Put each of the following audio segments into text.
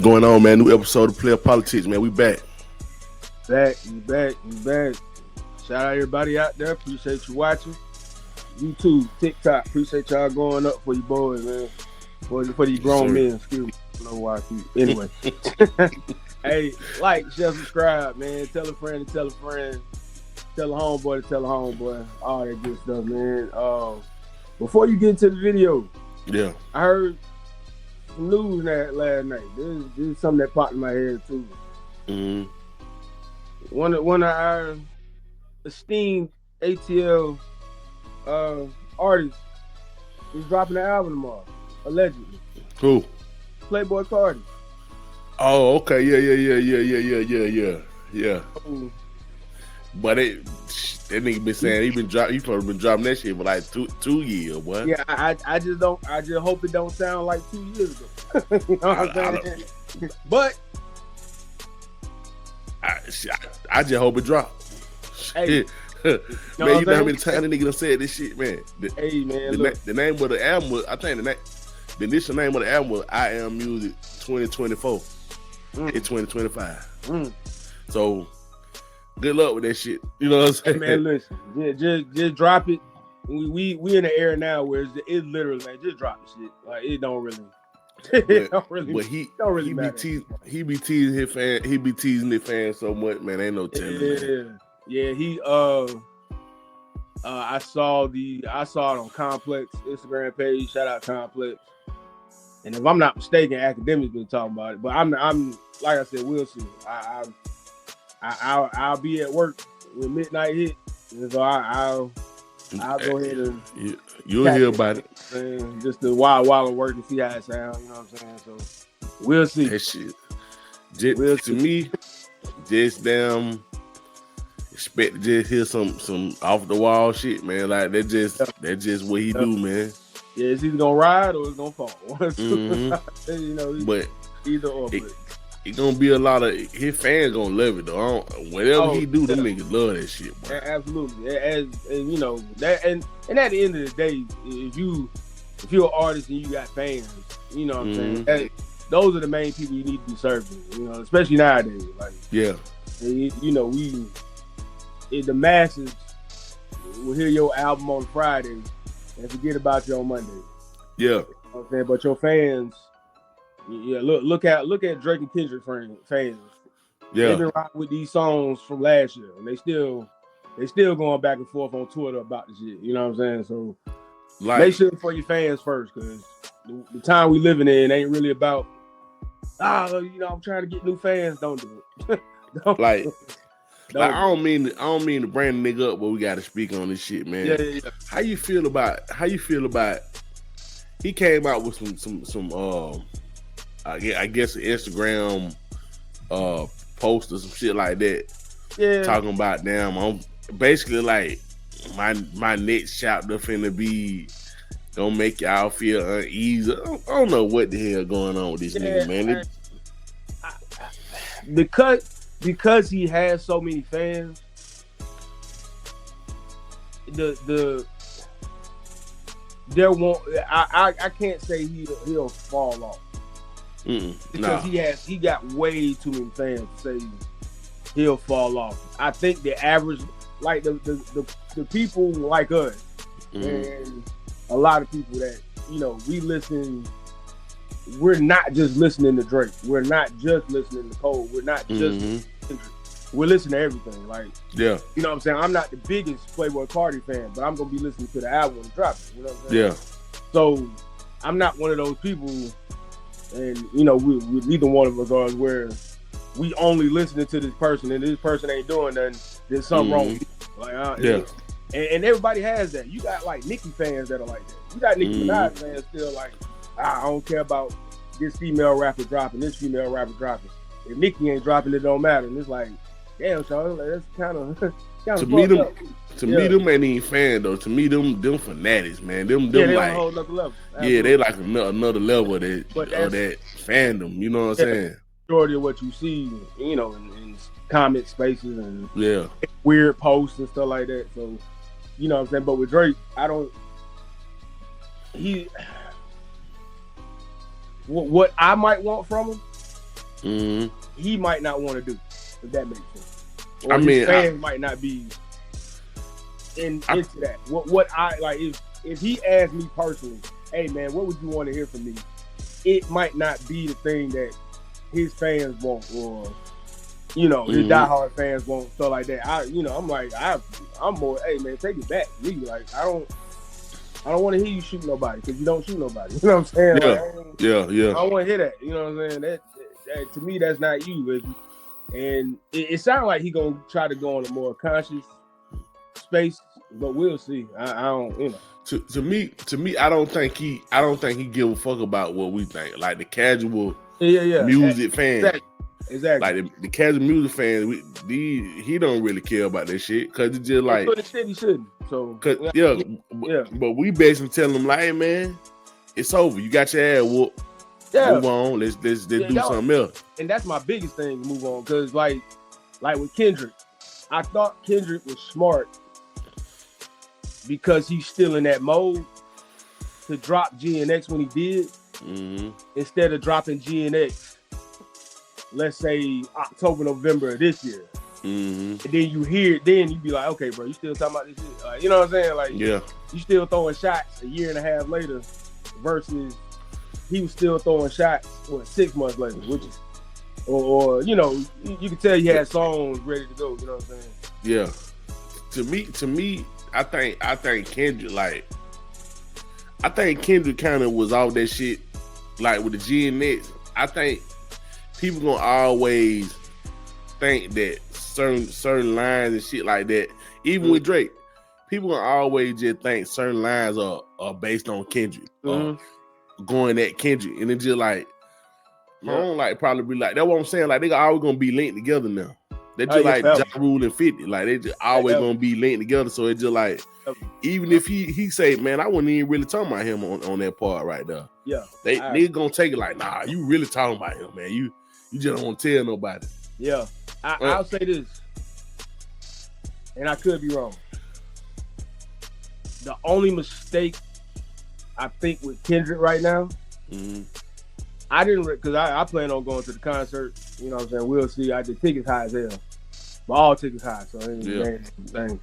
going on, man? New episode of Playa Politics, man. We back. Back. Shout out everybody out there. Appreciate you watching. YouTube, TikTok. Appreciate y'all going up for you boys, man. For these grown men. Excuse me. I don't know why I keep. Anyway. Hey, like, share, subscribe, man. Tell a friend to tell a friend. Tell a homeboy to tell a homeboy. All that good stuff, man. Before you get into the video, yeah, I heard some news last night. This is something that popped in my head too. Mm-hmm. One of our esteemed ATL artists is dropping an album tomorrow, allegedly. Who? Playboi Carti. Oh, okay, yeah. But that nigga been saying he probably been dropping that shit for like two years, boy. Yeah, I just hope it don't sound like 2 years ago. You know what I'm saying? But I just hope it drops. Hey, man, you know how many times the nigga done said this shit, man. The name of the album was, I think the initial name of the album was I Am Music 2024. It's 2025. So good luck with that shit. You know what I'm saying? Hey, man, listen, just drop it. We in the era now where it's literally, man, just drop the shit. Like it don't really. But he be teasing his fan. He be teasing his fans so much, man. Ain't no telling. Yeah. He I saw it on Complex Instagram page. Shout out Complex. And if I'm not mistaken, Academic's been talking about it. But I'm like I said, we'll see. I'll be at work when midnight hit, and so I'll go ahead and you'll hear about it. And just the while of work and see how it sounds. You know what I'm saying? So we'll see. That shit. To me, just damn expect to just hear some off the wall shit, man. Like that's just what he do, man. Yeah, it's either gonna ride or it's gonna fall. Mm-hmm. You know, but either or. It's gonna be a lot of his fans gonna love it though. Whatever he do, them niggas love that shit, bro. Absolutely. And you know that, and at the end of the day, if you're an artist and you got fans, you know what I'm saying. Those are the main people you need to be serving. You know, especially nowadays. Like yeah, you know the masses will hear your album on Friday and forget about you on Monday. Yeah, you know what I'm saying, but your fans. Yeah, look at Drake and Kendrick fans. Yeah, they've been rocking with these songs from last year, and they still going back and forth on Twitter about the shit. You know what I'm saying? So make sure for your fans first, because the time we living in ain't really about I'm trying to get new fans. Don't do it. I don't mean to brand a nigga up, but we got to speak on this shit, man. Yeah. How you feel about he came out with some I guess an Instagram post or some shit like that. Yeah. Talking about I'm basically like my next chapter finna be gonna make y'all feel uneasy. I don't know what the hell going on with this nigga, man. Because he has so many fans, I can't say he'll fall off. Because he got way too many fans to say he'll fall off. I think the average, like the people like us, and a lot of people that we listen. We're not just listening to Drake. We're not just listening to Cole. We're not just listening to Kendrick. We're listening to everything. Like yeah, you know what I'm saying. I'm not the biggest Playboi Carti fan, but I'm gonna be listening to the album when it drops. You know what I'm saying? Yeah. So I'm not one of those people. And we neither one of us are where we only listening to this person and this person ain't doing nothing. There's something wrong with you. Like and everybody has that. You got like Nicki fans that are like that. You got Nicki Minaj fans still like, I don't care about this female rapper dropping, this female rapper dropping. If Nicki ain't dropping, it don't matter. And it's like, damn, Sean, that's kind of to me them ain't even fans though. To me them fanatics, man. Them they like on a whole other level. Absolutely. Yeah, they like another level of that fandom. You know what I'm saying? Majority of what you see, in comment spaces and weird posts and stuff like that. So, you know what I'm saying? But with Drake, what I might want from him he might not want to do, if that makes sense. Or his fans might not be into that. What I like, if he asked me personally, hey man, what would you want to hear from me? It might not be the thing that his fans want, or his diehard fans want, stuff like that. I'm like, I'm more, hey man, take it back. Me, like, I don't want to hear you shoot nobody, because you don't shoot nobody. You know what I'm saying? Yeah, like, I don't want to hear that. You know what I'm saying? That to me, that's not you. And it sounds like he gonna try to go on a more conscious space, but we'll see. I don't, To me, I don't think he give a fuck about what we think. Like the casual music fan. Exactly. Like the casual music fans, he don't really care about that shit, because it's just like he shouldn't. So but we basically tell him like, hey man, it's over. You got your ass whooped. Yeah. Move on. Let's do something else. And that's my biggest thing. Move on, because like with Kendrick, I thought Kendrick was smart because he's still in that mode to drop GNX when he did, instead of dropping GNX, let's say October, November of this year. And then you hear it, then you be like, okay, bro, you still talking about this shit? Like, you know what I'm saying? Like, you still throwing shots a year and a half later versus he was still throwing shots 6 months later, which is, or you can tell he had songs ready to go. You know what I'm saying? Yeah. To me, I think Kendrick, Kendrick kind of was off that shit, like with the GNX. I think people gonna always think that certain lines and shit like that, even with Drake, people gonna always just think certain lines are based on Kendrick, going at Kendrick, and it's just like, I don't like probably be like, that's what I'm saying. Like, they always gonna be linked together now. They just like Ja Rule and 50. Like, they just always gonna be linked together. So it's just like, even if he say, man, I wasn't even really talking about him on that part right there. Yeah. They gonna take it like, nah, you really talking about him, man. You just don't want to tell nobody. Yeah. I'll say this, and I could be wrong. The only mistake I think with Kendrick right now, I didn't, because I plan on going to the concert. You know what I'm saying? We'll see. The tickets high as hell. But all tickets high, so it ain't thing.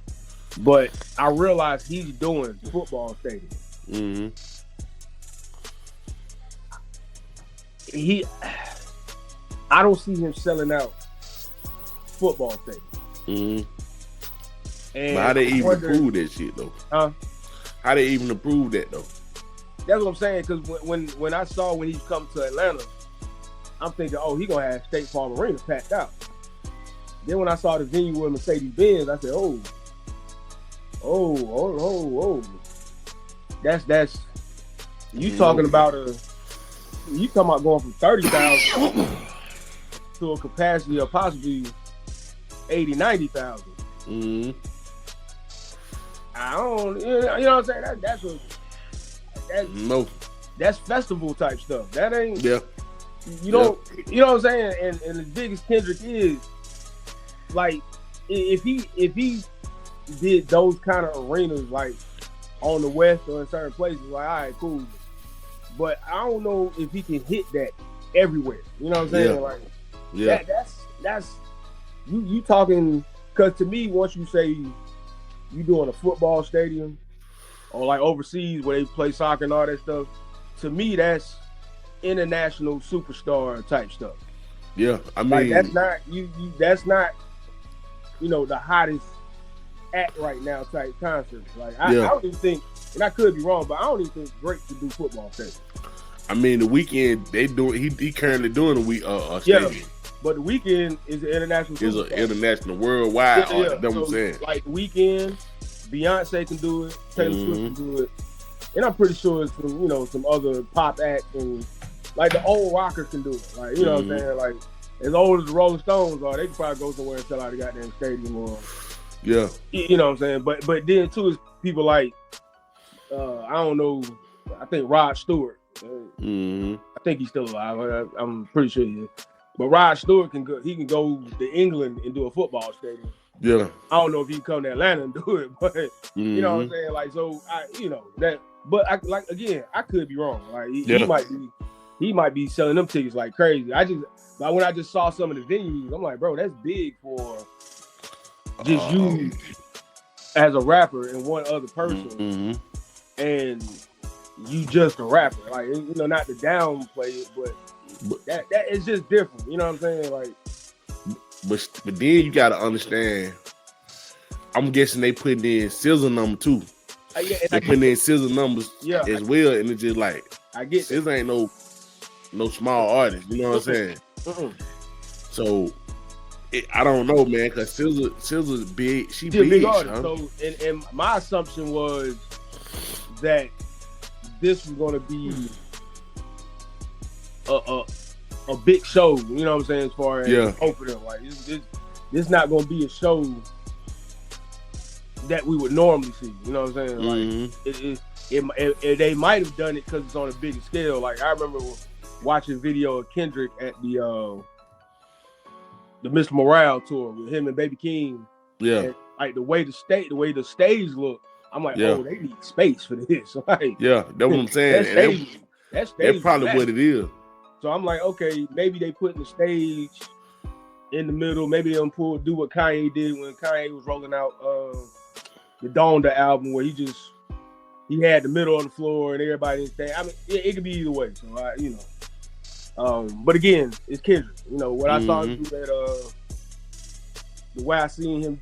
But I realized he's doing football stadium. I don't see him selling out football stadium. And but how they even approve that shit though? How they even approve that though? That's what I'm saying. Because when I saw when he come to Atlanta, I'm thinking, oh, he gonna have State Farm Arena packed out. Then when I saw the venue with Mercedes-Benz, I said, oh. That's you talking about going from 30,000 to a capacity of possibly 80, 90,000. I don't, you know what I'm saying? That's festival type stuff. That ain't. Yeah. You don't. You know what I'm saying? And the biggest Kendrick is, like, if he did those kind of arenas, like on the West or in certain places, like, all right, cool. But I don't know if he can hit that everywhere. You know what I'm saying? Like, that's you talking, because to me, once you say you doing a football stadium or like overseas where they play soccer and all that stuff, to me that's international superstar type stuff. Yeah, I mean, like, that's not that's not the hottest act right now type concert. Like, I don't even think, and I could be wrong, but I don't even think Drake could do football stadium. I mean, the Weeknd, he currently doing a stadium. Yeah, but the Weeknd is an international superstar. Is an international, worldwide artist. That's what I'm saying. Like, the Weeknd, Beyonce can do it, Taylor Swift can do it, and I'm pretty sure it's some other pop act, and like the old rockers can do it. Like, you know what I'm saying? Like, as old as the Rolling Stones are, they can probably go somewhere and sell out a goddamn stadium, or you know what I'm saying? But then too is people like I don't know, I think Rod Stewart. I think he's still alive. I'm pretty sure he is. But Rod Stewart can go. He can go to England and do a football stadium. Yeah. I don't know if he can come to Atlanta and do it, but you know what I'm saying? Like, so that. But I could be wrong. Like, he might be. he might be selling them tickets like crazy. When I just saw some of the venues, I'm like, bro, that's big for just you as a rapper and one other person, and you just a rapper. Like, you know, not to downplay it, but that is just different. You know what I'm saying? Like, but then you gotta understand. I'm guessing they putting in SZA number too. They putting in SZA numbers as well, and it's just like I get SZA ain't no small artist. You know what I'm saying? So I don't know, man, because SZA's big. She's a big artist. Huh? So, and my assumption was that this was going to be a big show. You know what I'm saying? As far as opening, like this not going to be a show that we would normally see. You know what I'm saying? Like they might have done it because it's on a bigger scale. Like I remember watching a video of Kendrick at the Mr. Morale tour with him and Baby King. Yeah. And, like the way the stage looked, I'm like, oh, they need space for this. Like, yeah, that's what I'm saying. That's probably what it is. So I'm like, okay, maybe they put the stage in the middle. Maybe they'll do what Kanye did when Kanye was rolling out the Donda album, where he had the middle on the floor and everybody staying. I mean, it could be either way. So but again, it's Kendrick. You know what I saw him do that. The way I seen him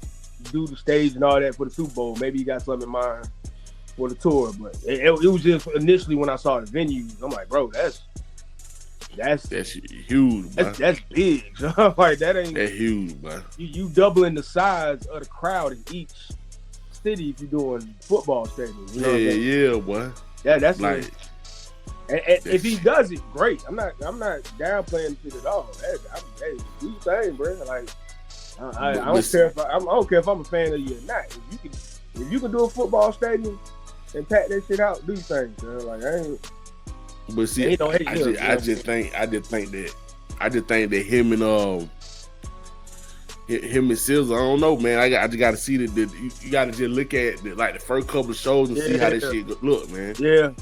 do the stage and all that for the Super Bowl. Maybe he got something in mind for the tour, but it was just initially when I saw the venues, I'm like, bro, that's huge. That's big. So like that's huge, man. You doubling the size of the crowd in each city if you're doing football stadiums. You know boy. That's like. And if he does it, great. I'm not downplaying shit at all. Hey, do your thing, bro. Like I don't care if I don't care if I'm a fan of you or not. If you can do a football stadium and pack that shit out, do your thing, bro. Like I ain't. But see, I just think that him and SZA, I don't know, man. I just got to see that you got to just look at the first couple of shows and see how that shit look, man. Yeah,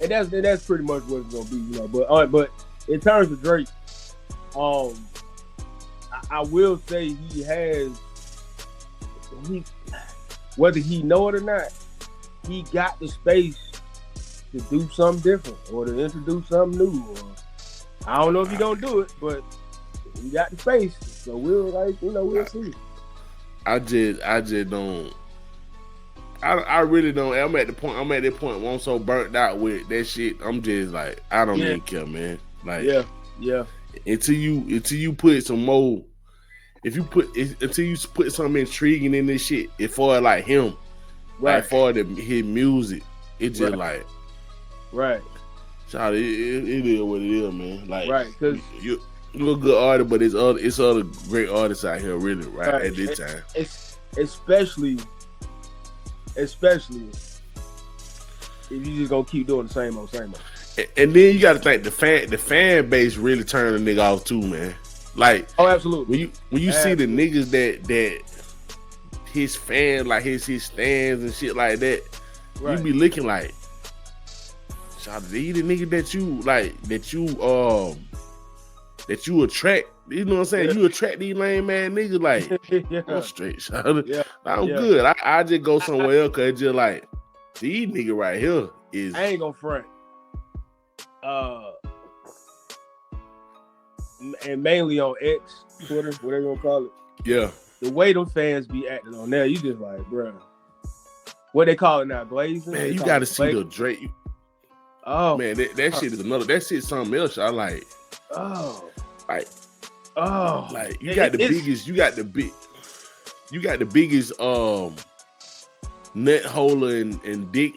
and that's pretty much what it's gonna be, you know. But in terms of Drake, I will say whether he know it or not, he got the space to do something different or to introduce something new. Or, I don't know if he gonna do it, but he got the space, so we'll see. I just don't. I really don't. I'm at that point where I'm so burnt out with that shit. I'm just like, I don't even care, man. Like, yeah. Until you put some more, until you put something intriguing in this shit, as far as like him, like for his music, it's just like, child, it is what it is, man. Like, because you're a good artist, but it's other great artists out here, really, right at this time. Especially if you just gonna keep doing the same old. And then you got to think the fan base really turned the nigga off too, man. Like, oh, absolutely. When you see the niggas that his fans, like his stands and shit like that, you be looking like, shout these the nigga that you attract. You know what I'm saying? You attract these lame man niggas, like, I'm straight, shout. I'm good. I just go somewhere else because it's just like, these niggas right here is. I ain't gonna front. And mainly on X, Twitter, whatever you want to call it. Yeah. The way them fans be acting on there, you just like, bruh. What they call it now, glazing? Man, you got to see the Drake. Oh. Man, that shit is another. That shit something else. I like. Oh. Like. Oh. Like, you got the biggest. You got the biggest. Nut holder and dick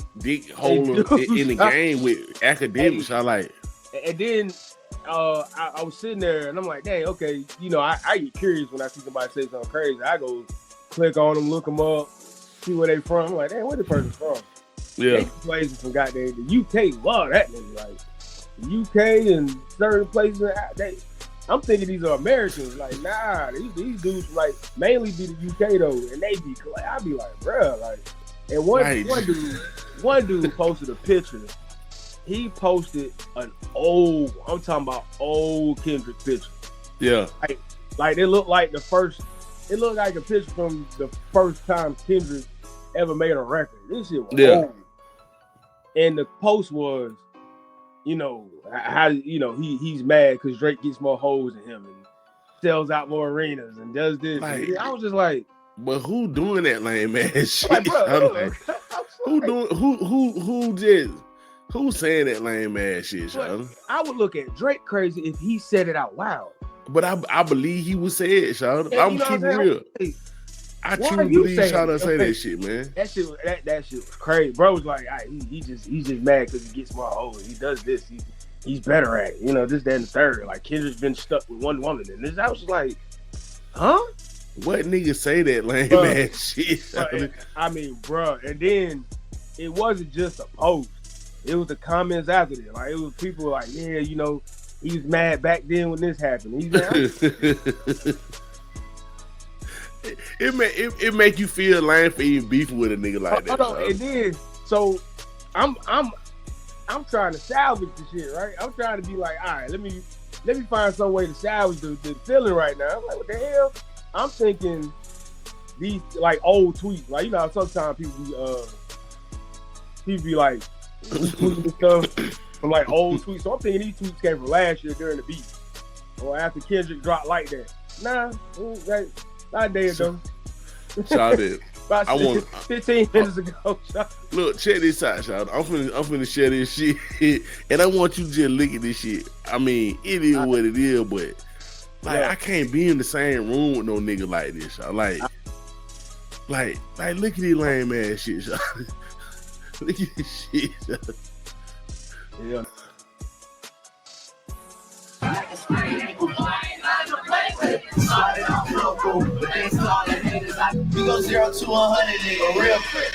holder in the game with academics. I like. And then I was sitting there and I'm like, dang, okay, you know, I get curious when I see somebody say something crazy. I go click on them, look them up, see where they from. I'm like, dang, where the person from? Yeah. They places from goddamn the UK. Love that nigga. Like the UK and certain places. I'm thinking these are Americans. Like, nah, these dudes like mainly be the UK though, and they be like, I be like, bruh, like. And one dude posted a picture he posted an old, I'm talking about old Kendrick picture. Yeah. Like it looked like it looked like a picture from the first time Kendrick ever made a record. This shit was old. And the post was, you know, how, you know, he's mad because Drake gets more hoes than him and sells out more arenas and does this. Like, and I was just like, but who doing that lame ass shit? Like, bro, who's saying that lame ass shit, Sean? I would look at Drake crazy if he said it out loud. But I believe he would say it, Sean. I'm keeping real. I truly believe Sean say that shit, man. That shit was crazy. Bro was like, he's just mad because he gets more hoes. He does this. He's better at it. You know, this, that, and the third. Like Kendrick's been stuck with one woman, and this. I was just like, huh? What nigga say that lame ass shit? I mean, bro. And then it wasn't just a post. It was the comments after this. Like it was people like, yeah, you know, he was mad back then when this happened. He's mad. It make you feel lame for even beefing with a nigga like that. It did. So I'm trying to salvage the shit, right? I'm trying to be like, all right, let me find some way to salvage the feeling right now. I'm like, what the hell? I'm thinking these like old tweets, like you know how sometimes people be like tweeting stuff from like old tweets. So I'm thinking these tweets came from last year during the beat or after Kendrick dropped like that. Nah, not a day ago. Shout it. About 15 minutes ago. Look, check this out, Shout. I'm finna share this shit, and I want you to just look at this shit. I mean, it is what it is, but like I can't be in the same room with no nigga like this, Shout. Like look at these lame ass shit, Shout. Look at this shit, Shout. Yeah. We go 0 to 100, nigga, real quick.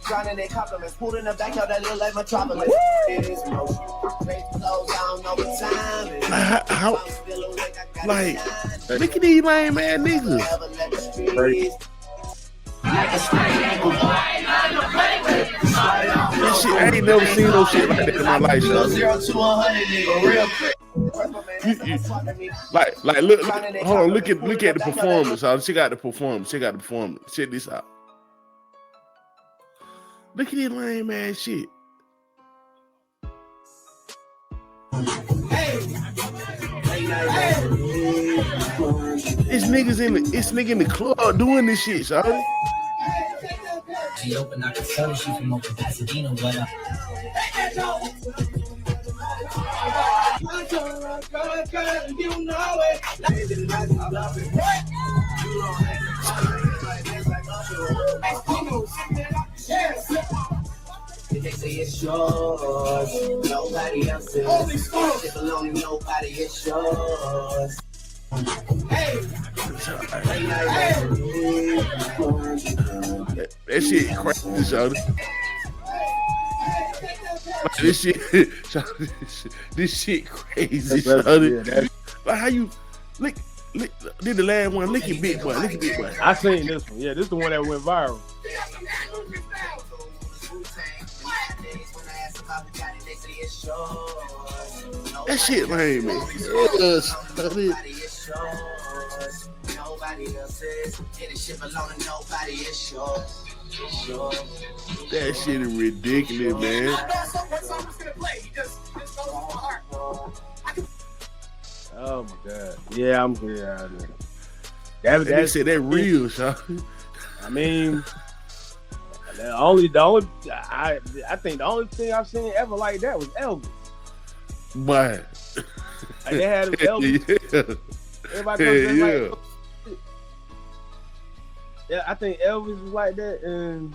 Drowning in compliments, pulled in the backyard that look like Metropolis. It is motion. Crazy clothes, I don't know what time it is. How? Like, look at these lame ass niggas. Right. That shit, I ain't never seen no shit like that in my life, Sean. 0 to 100, nigga, real quick. Look, hold on, look at the performance, Sean. Check out the performance. Check this out. Look at this lame ass shit. It's nigga in the club doing this shit, Sean. She open, I can tell she from over Pasadena, what up? You know they say it's yours, nobody else's. It belongs to nobody, it's yours. That shit crazy, Shawty. This shit crazy, Shawty. Like how you lick did the last one, lick it big boy. I seen this one. Yeah, this is the one that went viral. That shit lame, man. Yes, nobody else's. Get a ship alone and nobody is yours. That shit is ridiculous, man. Oh my god. Yeah, I'm here. That said that real, Sean. I mean, I think the only thing I've seen ever like that was Elvis. But like they had Elvis. Yeah. Everybody comes like, yeah, I think Elvis was like that, and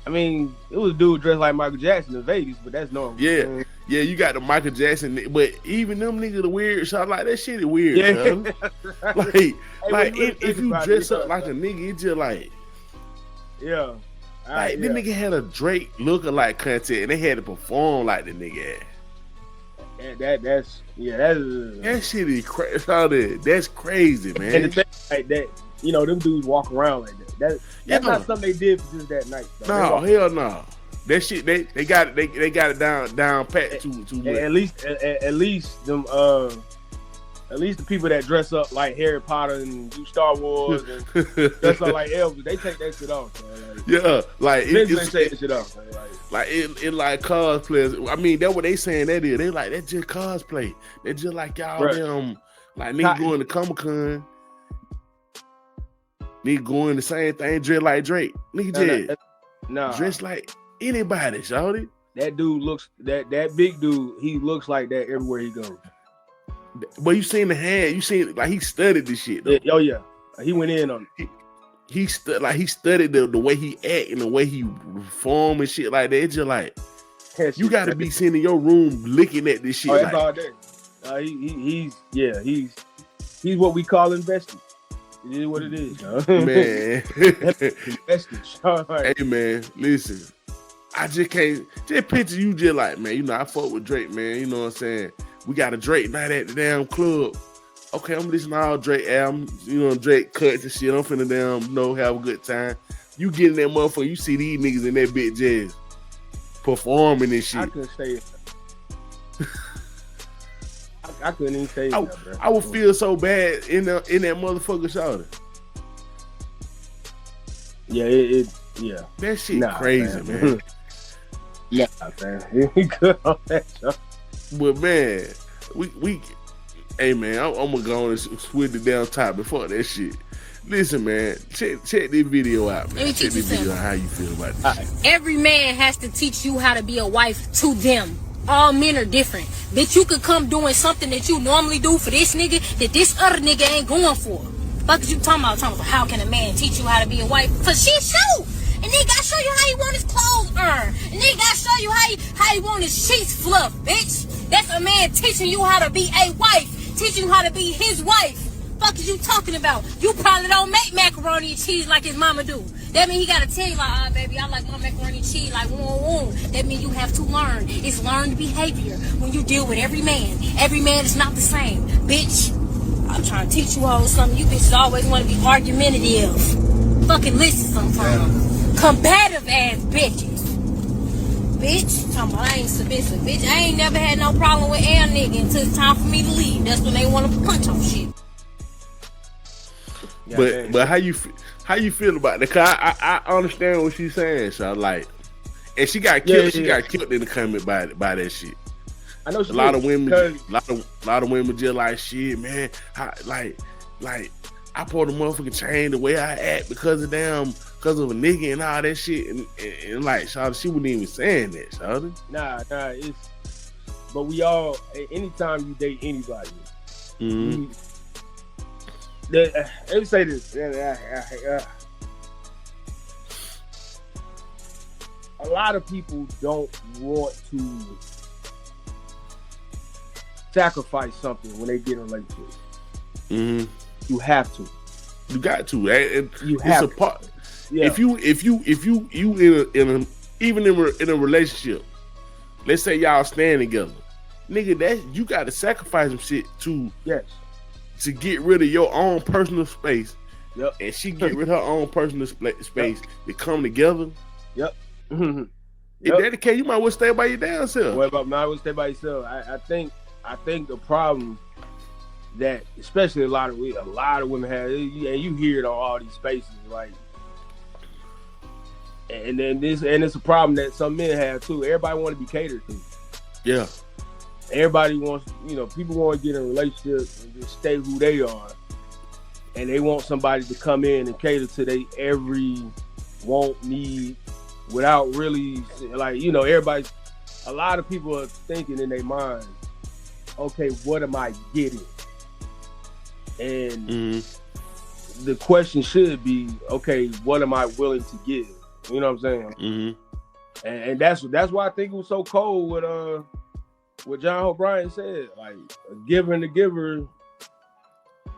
I mean, it was a dude dressed like Michael Jackson in Vegas, but that's normal. Yeah, you got the Michael Jackson, but even them niggas the weird shot like that shit is weird. Yeah, like if you dress up like a nigga, it's just like yeah. Like this nigga had a Drake lookalike contest, and they had to perform like the nigga. That shit is crazy. That's crazy, man. And the thing like that, you know, them dudes walk around like that. That's not something they did for just that night. No, hell no. That shit, they got it down pat too much. At least them at least the people that dress up like Harry Potter and do Star Wars and dress up like Elvis, they take that shit off. Like, yeah, like they take that shit off. Like it like cosplayers. I mean, that's what they saying that is. They like that just cosplay. They just like y'all them like nigga going to Comic-Con. Nigga going the same thing, dress like Drake. Nigga dress like anybody, shawty. That dude looks that big dude. He looks like that everywhere he goes. But you seen the hand. You seen like he studied this shit. Though. Oh yeah, he went in on it. He studied the way he act and the way he perform and shit like that. It's just like you got to be sitting in your room looking at this shit. Oh, that's all day. He's what we call invested. It is what it is, man. Invested. Hey man, listen. I just can't picture you just like, man, you know, I fuck with Drake, man. You know what I'm saying? We got a Drake night at the damn club. Okay, I'm listening to all Drake albums, you know, Drake cuts and shit. I'm finna have a good time. You get in that motherfucker, you see these niggas in that bitch jazz performing and shit. I couldn't stay in I couldn't even stay in there, bro. I would feel so bad in that motherfucker shoulder. Yeah, yeah. That shit crazy, man. Yeah, man. He good on that show. But man, we hey man, I'm gonna go on and switch the down top before that shit. Listen, man, check this video out, man. Check this video out, how you feel about this shit. Every man has to teach you how to be a wife to them. All men are different. Bitch, you could come doing something that you normally do for this nigga that this other nigga ain't going for. Fuck is you talking about? How can a man teach you how to be a wife? Cause she shoot. And nigga gotta show you how he want his clothes earned. And nigga gotta show you how he want his sheets fluffed, bitch. That's a man teaching you how to be a wife. Teaching you how to be his wife. Fuck is you talking about? You probably don't make macaroni and cheese like his mama do. That mean he gotta tell you like, baby, I like my macaroni and cheese like woo. That mean you have to learn. It's learned behavior when you deal with every man. Every man is not the same. Bitch, I'm trying to teach you all something. You bitches always want to be argumentative. Fucking listen sometimes. Combative ass bitches. Bitch, talking about I ain't submissive. Bitch, I ain't never had no problem with air nigga until it's time for me to leave. That's when they want to punch on shit. But how you feel about that? Cause I understand what she's saying. So like, and she got killed. She got killed in the comment by that shit. I know a lot of women just like shit, man. Like I pulled a motherfucking chain the way I act because of a nigga and all that shit, and like, she wasn't even saying that, Shawty. Nah, but we all, anytime you date anybody, let me say this. A lot of people don't want to sacrifice something when they get in a relationship. Mm-hmm. You have to. You got to. You have it's a part. To. Yeah. If you in a relationship, let's say y'all stand together, nigga, that you got to sacrifice some shit to get rid of your own personal space. Yep. And she get rid of her own personal space to come together. Yep. If that the case, you might well stay by your damn self. Well, but I would stay by yourself. I think the problem that especially a lot of women have, and you hear it on all these spaces, like, and it's a problem that some men have too. Everybody want to be catered to. Yeah. Everybody wants, people want to get in a relationship and just stay who they are, and they want somebody to come in and cater to their every want, need, without really, like, everybody. A lot of people are thinking in their mind, okay, what am I getting? And the question should be, okay, what am I willing to give? You know what I'm saying? Mm-hmm. And that's why I think it was so cold with what John O'Brien said. Like, a giver and a giver,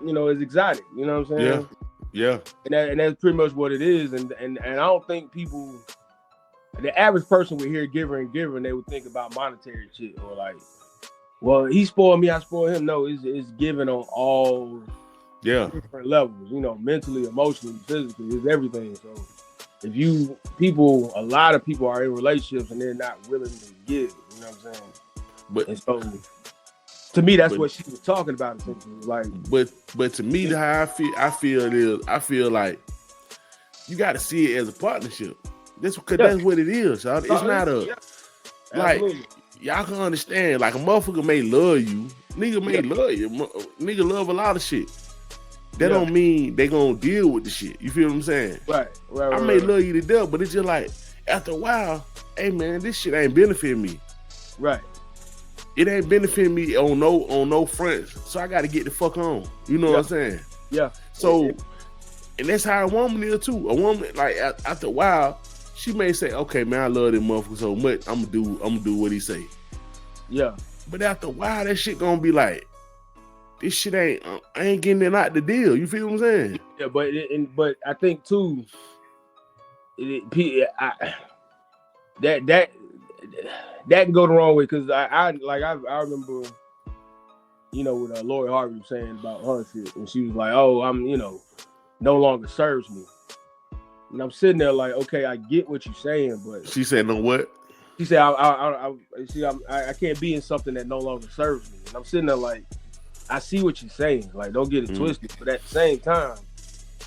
is exotic. You know what I'm saying? Yeah. And that's pretty much what it is. And I don't think people, the average person would hear giver and giver and they would think about monetary shit or like, well, he spoiled me, I spoiled him. No, it's given on Yeah. Different levels, you know, mentally, emotionally, physically, it's everything. So if a lot of people are in relationships and they're not willing to give, you know what I'm saying? And so to me, that's what she was talking about essentially. Like, but to me, how I feel like you got to see it as a partnership. That's what it is, y'all. It's not like y'all can understand. Like a motherfucker may love you, nigga may love you, nigga love a lot of shit. That don't mean they gonna deal with the shit. You feel what I'm saying? Right. I may love you to death, but it's just like after a while, hey man, this shit ain't benefiting me. Right. It ain't benefiting me on no fronts. So I got to get the fuck on. You know what I'm saying? Yeah. So, and that's how a woman is too. A woman, like after a while, she may say, "Okay, man, I love this motherfucker so much. I'm gonna do what he say." Yeah. But after a while, that shit gonna be like, this shit I ain't getting it out the deal. You feel what I'm saying? Yeah, but I think too, that can go the wrong way because I remember, you know, what Lori Harvey was saying about her shit, and she was like, "Oh, I'm, you know, no longer serves me," and I'm sitting there like, "Okay, I get what you're saying," but she said, "No what?" She said, "I can't be in something that no longer serves me," and I'm sitting there like, I see what you're saying. Like, don't get it twisted, but at the same time,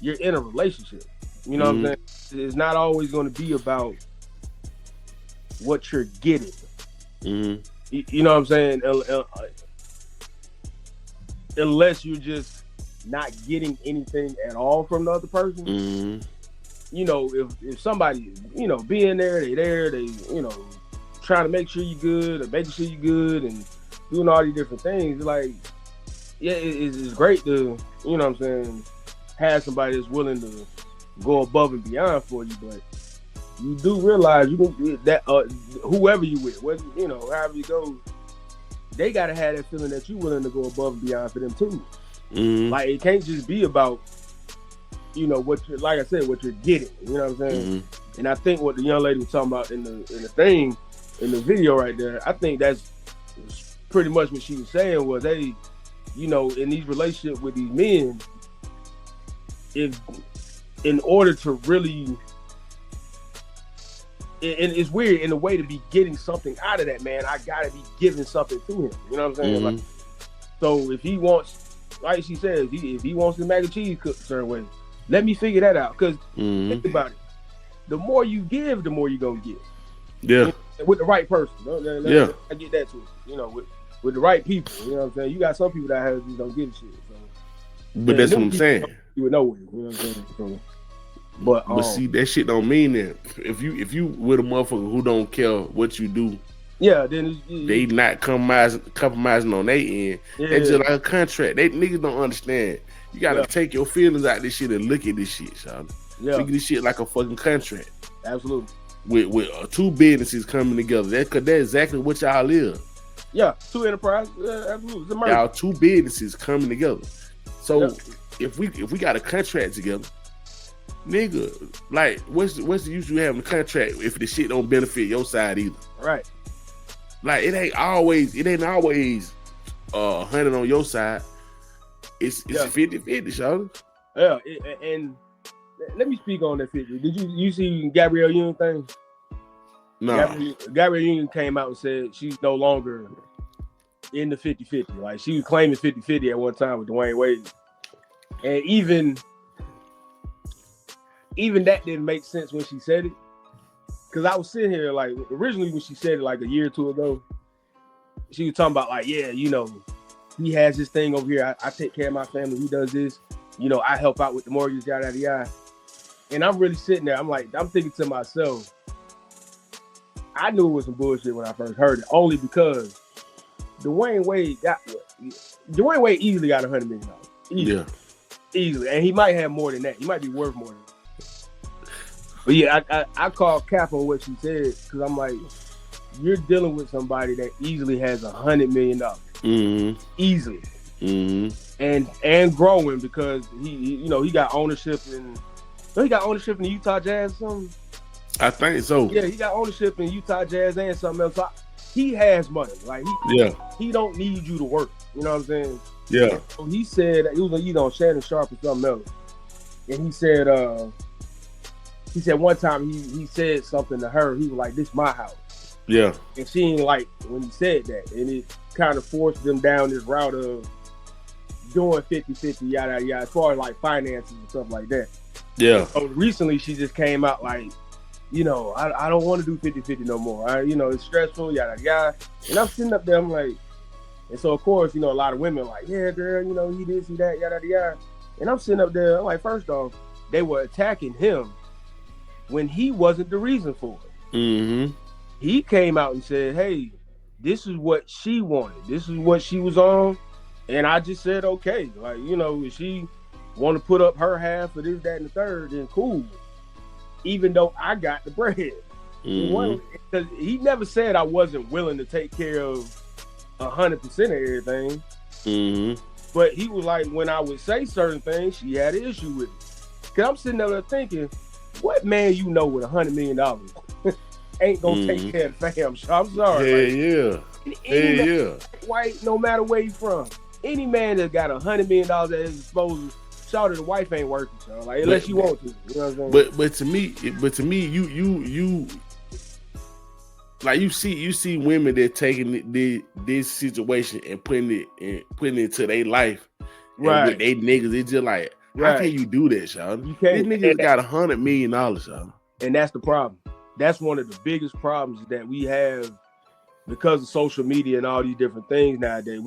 you're in a relationship. You know what I'm saying? It's not always going to be about what you're getting. You know what I'm saying? Unless you're just not getting anything at all from the other person. You know, if somebody, you know, being there, they, you know, trying to make sure you're good or making sure you're good and doing all these different things, like, yeah, it's great to, you know what I'm saying, have somebody that's willing to go above and beyond for you, but you do realize you can that whoever you with, whether, you know, however you go, they gotta have that feeling that you're willing to go above and beyond for them too. Like, it can't just be about, you know, what you're, like I said, what you're getting. You know what I'm saying? And I think what the young lady was talking about in the video right there, I think that's pretty much what she was saying was, hey, you know, in these relationships with these men, if in order to really, and it's weird in a way to be getting something out of that man, I gotta be giving something to him. You know what I'm saying? Like, so if he wants, like she says, if he wants the mac and cheese cooked a certain way, let me figure that out. Because think about it, the more you give, the more you gonna get. Yeah. With the right person. I get that too. You know, with the right people. You know what I'm saying? You got some people that just don't give a shit. So, but that's what I'm saying. You would know it. You know what I'm saying? So, but see, that shit don't mean that. If you with a motherfucker who don't care what you do, then they not compromising on their end. It's just like a contract. They niggas don't understand. You gotta take your feelings out of this shit and look at this shit, son. Look at this shit like a fucking contract. Absolutely. With two businesses coming together. That's exactly what y'all is. Yeah, two enterprises. Yeah, absolutely. Y'all two businesses coming together. So if we got a contract together, nigga, like what's the use of having a contract if the shit don't benefit your side either? Right. Like it ain't always 100 on your side. It's 50-50, Sean. Yeah, and let me speak on that 50. Did you see Gabrielle Union thing? No. Gabrielle Union came out and said she's no longer in the 50-50. Like, she was claiming 50-50 at one time with Dwayne Wade. And even that didn't make sense when she said it. Because I was sitting here, like, originally when she said it like a year or two ago, she was talking about, like, yeah, you know, he has this thing over here. I take care of my family. He does this. You know, I help out with the mortgage, yada, yada, yada. And I'm really sitting there. I'm thinking to myself, I knew it was some bullshit when I first heard it, only because Dwayne Wade easily got $100 million. Easily. And he might have more than that. He might be worth more than that. But yeah, I called cap on what she said, because I'm like, you're dealing with somebody that easily has $100 million. Easily. And growing, because he got ownership in the Utah Jazz or something. I think so. Yeah, he got ownership in Utah Jazz and something else. So he has money. Like he don't need you to work. You know what I'm saying? Yeah. So he said he was on Shannon Sharp or something else, and he said one time he said something to her. He was like, "This is my house." Yeah. And she ain't like when he said that, and it kind of forced them down this route of doing 50-50, yada yada, as far as like finances and stuff like that. Yeah. So recently she just came out like, you know, I don't want to do 50-50 no more. You know, it's stressful, yada yada. And I'm sitting up there, I'm like, and so of course, you know, a lot of women are like, yeah, girl, you know, he this, he that, yada yada. And I'm sitting up there, I'm like, first off, they were attacking him when he wasn't the reason for it. Mm-hmm. He came out and said, hey, this is what she wanted. This is what she was on. And I just said, okay, like, you know, if she want to put up her half of this, that, and the third, then cool. Even though I got the bread. Because he never said I wasn't willing to take care of 100% of everything. Mm-hmm. But he was like, when I would say certain things, she had an issue with it. Because I'm sitting there thinking, what man you know with $100 million ain't going to take care of the fam? I'm sorry. Yeah. White, no matter where you from. Any man that got $100 million at his disposal, shout the wife ain't working, so like unless you want to. You know what I'm saying? But to me, you like you see women that taking this situation and putting it into their life, right? With they niggas, it's just like, how can you do that, Sean? You can't. These niggas got $100 million, Sean. And that's the problem. That's one of the biggest problems that we have because of social media and all these different things nowadays.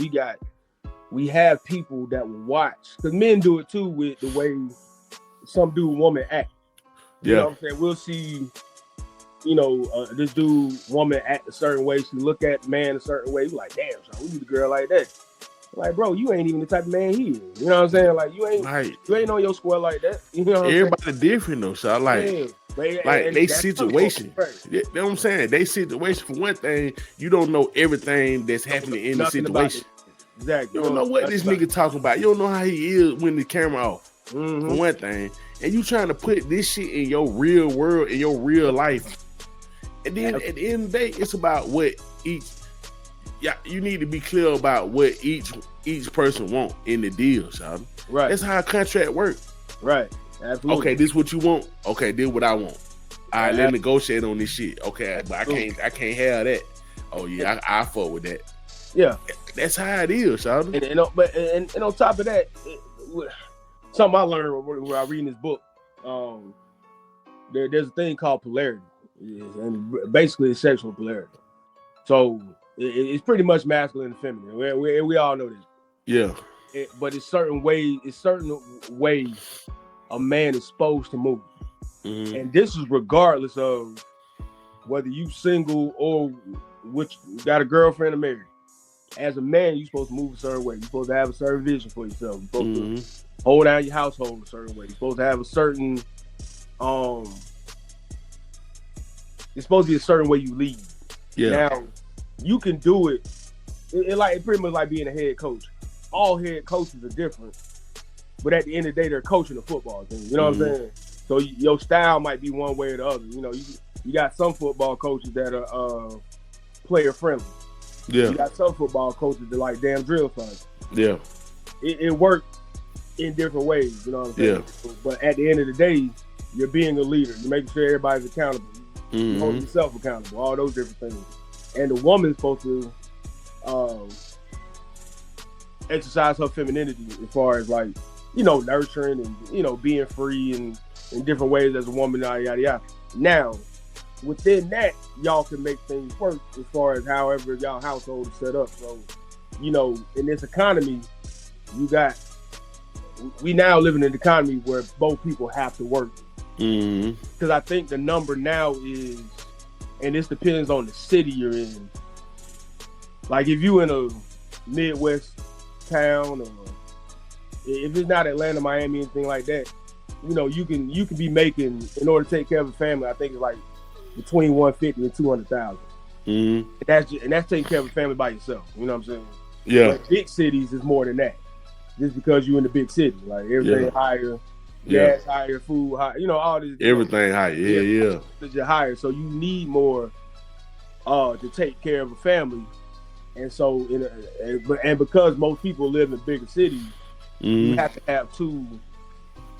We have people that will watch, because men do it too with the way some dude woman act. You know what I'm saying? We'll see, you know, this dude woman act a certain way. She look at man a certain way. We're like, damn, son, we need a girl like that. Like, bro, you ain't even the type of man he is. You know what I'm saying? Like, you ain't on your square like that. You know what Everybody I'm saying? Different though, so they situation. You know what I'm saying? They situation, for one thing, you don't know everything that's happening in the situation. Exactly. You don't know what this nigga talking about. You don't know how he is when the camera off. For one thing. And you trying to put this shit in your real world, in your real life. And then at the end of the day, it's about what you need to be clear about what each person want in the deal, son. Right. That's how a contract works. Right. Absolutely. Okay, this what you want. Okay, this what I want. All right, let's negotiate on this shit. Okay, but I can't have that. Oh yeah, I fuck with that. Yeah, that's how it is, son. And on top of that, something I learned when I read this book. There's a thing called polarity, and basically it's sexual polarity. So it's pretty much masculine and feminine. We all know this. Yeah. But it's certain ways a man is supposed to move. And this is regardless of whether you single or which got a girlfriend or married. As a man, you're supposed to move a certain way. You're supposed to have a certain vision for yourself. You're supposed to hold down your household a certain way. You're supposed to have a certain it's supposed to be a certain way you lead. Yeah. Now, you can do it. It pretty much like being a head coach. All head coaches are different, but at the end of the day, they're coaching a football team. You know what I'm saying? So your style might be one way or the other. You know, you got some football coaches that are player friendly. Yeah. You got some football coaches that like damn drill sergeants. Yeah. It worked in different ways. You know what I'm saying? Yeah. But at the end of the day, you're being a leader. You're making sure everybody's accountable. You hold yourself accountable. All those different things. And the woman's supposed to exercise her femininity as far as like, you know, nurturing and, you know, being free and in different ways as a woman, yada, yada, yada. Now, within that, y'all can make things work as far as however y'all household is set up. So, you know, in this economy, we now live in an economy where both people have to work. Because I think the number now is, and this depends on the city you're in. Like if you in a Midwest town, or if it's not Atlanta, Miami, anything like that, you know, you can be making, in order to take care of a family, I think it's like between 150 and 200,000. And that's taking care of a family by yourself. You know what I'm saying? Yeah. But big cities is more than that. Just because you're in the big city, like everything higher, gas higher, food higher, you know, all this. Everything higher, yeah. You're higher, so you need more to take care of a family. And so, because most people live in bigger cities, you have to have 2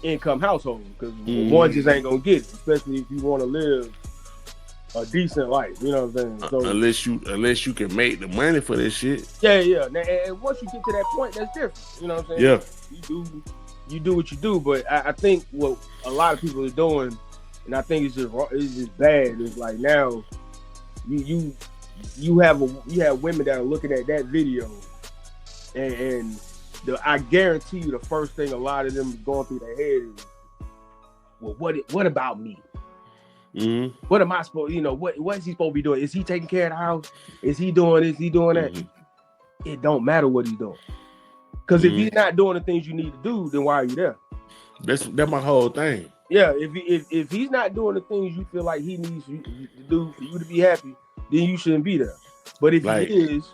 income households because one just ain't gonna get it, especially if you want to live a decent life. You know what I'm saying? So unless you can make the money for this shit. Yeah. Now, and once you get to that point, that's different. You know what I'm saying? Yeah. You do what you do, but I think what a lot of people are doing, and I think it's just bad. It's like now you have women that are looking at that video, and I guarantee you the first thing a lot of them is going through their head is, well, what about me? Mm-hmm. What am I supposed? What is he supposed to be doing? Is he taking care of the house? Is he doing this? Is he doing that? Mm-hmm. It don't matter what he's doing, because if he's not doing the things you need to do, then why are you there? That's my whole thing. Yeah, if he's not doing the things you feel like he needs you to do for you to be happy, then you shouldn't be there. But if he is,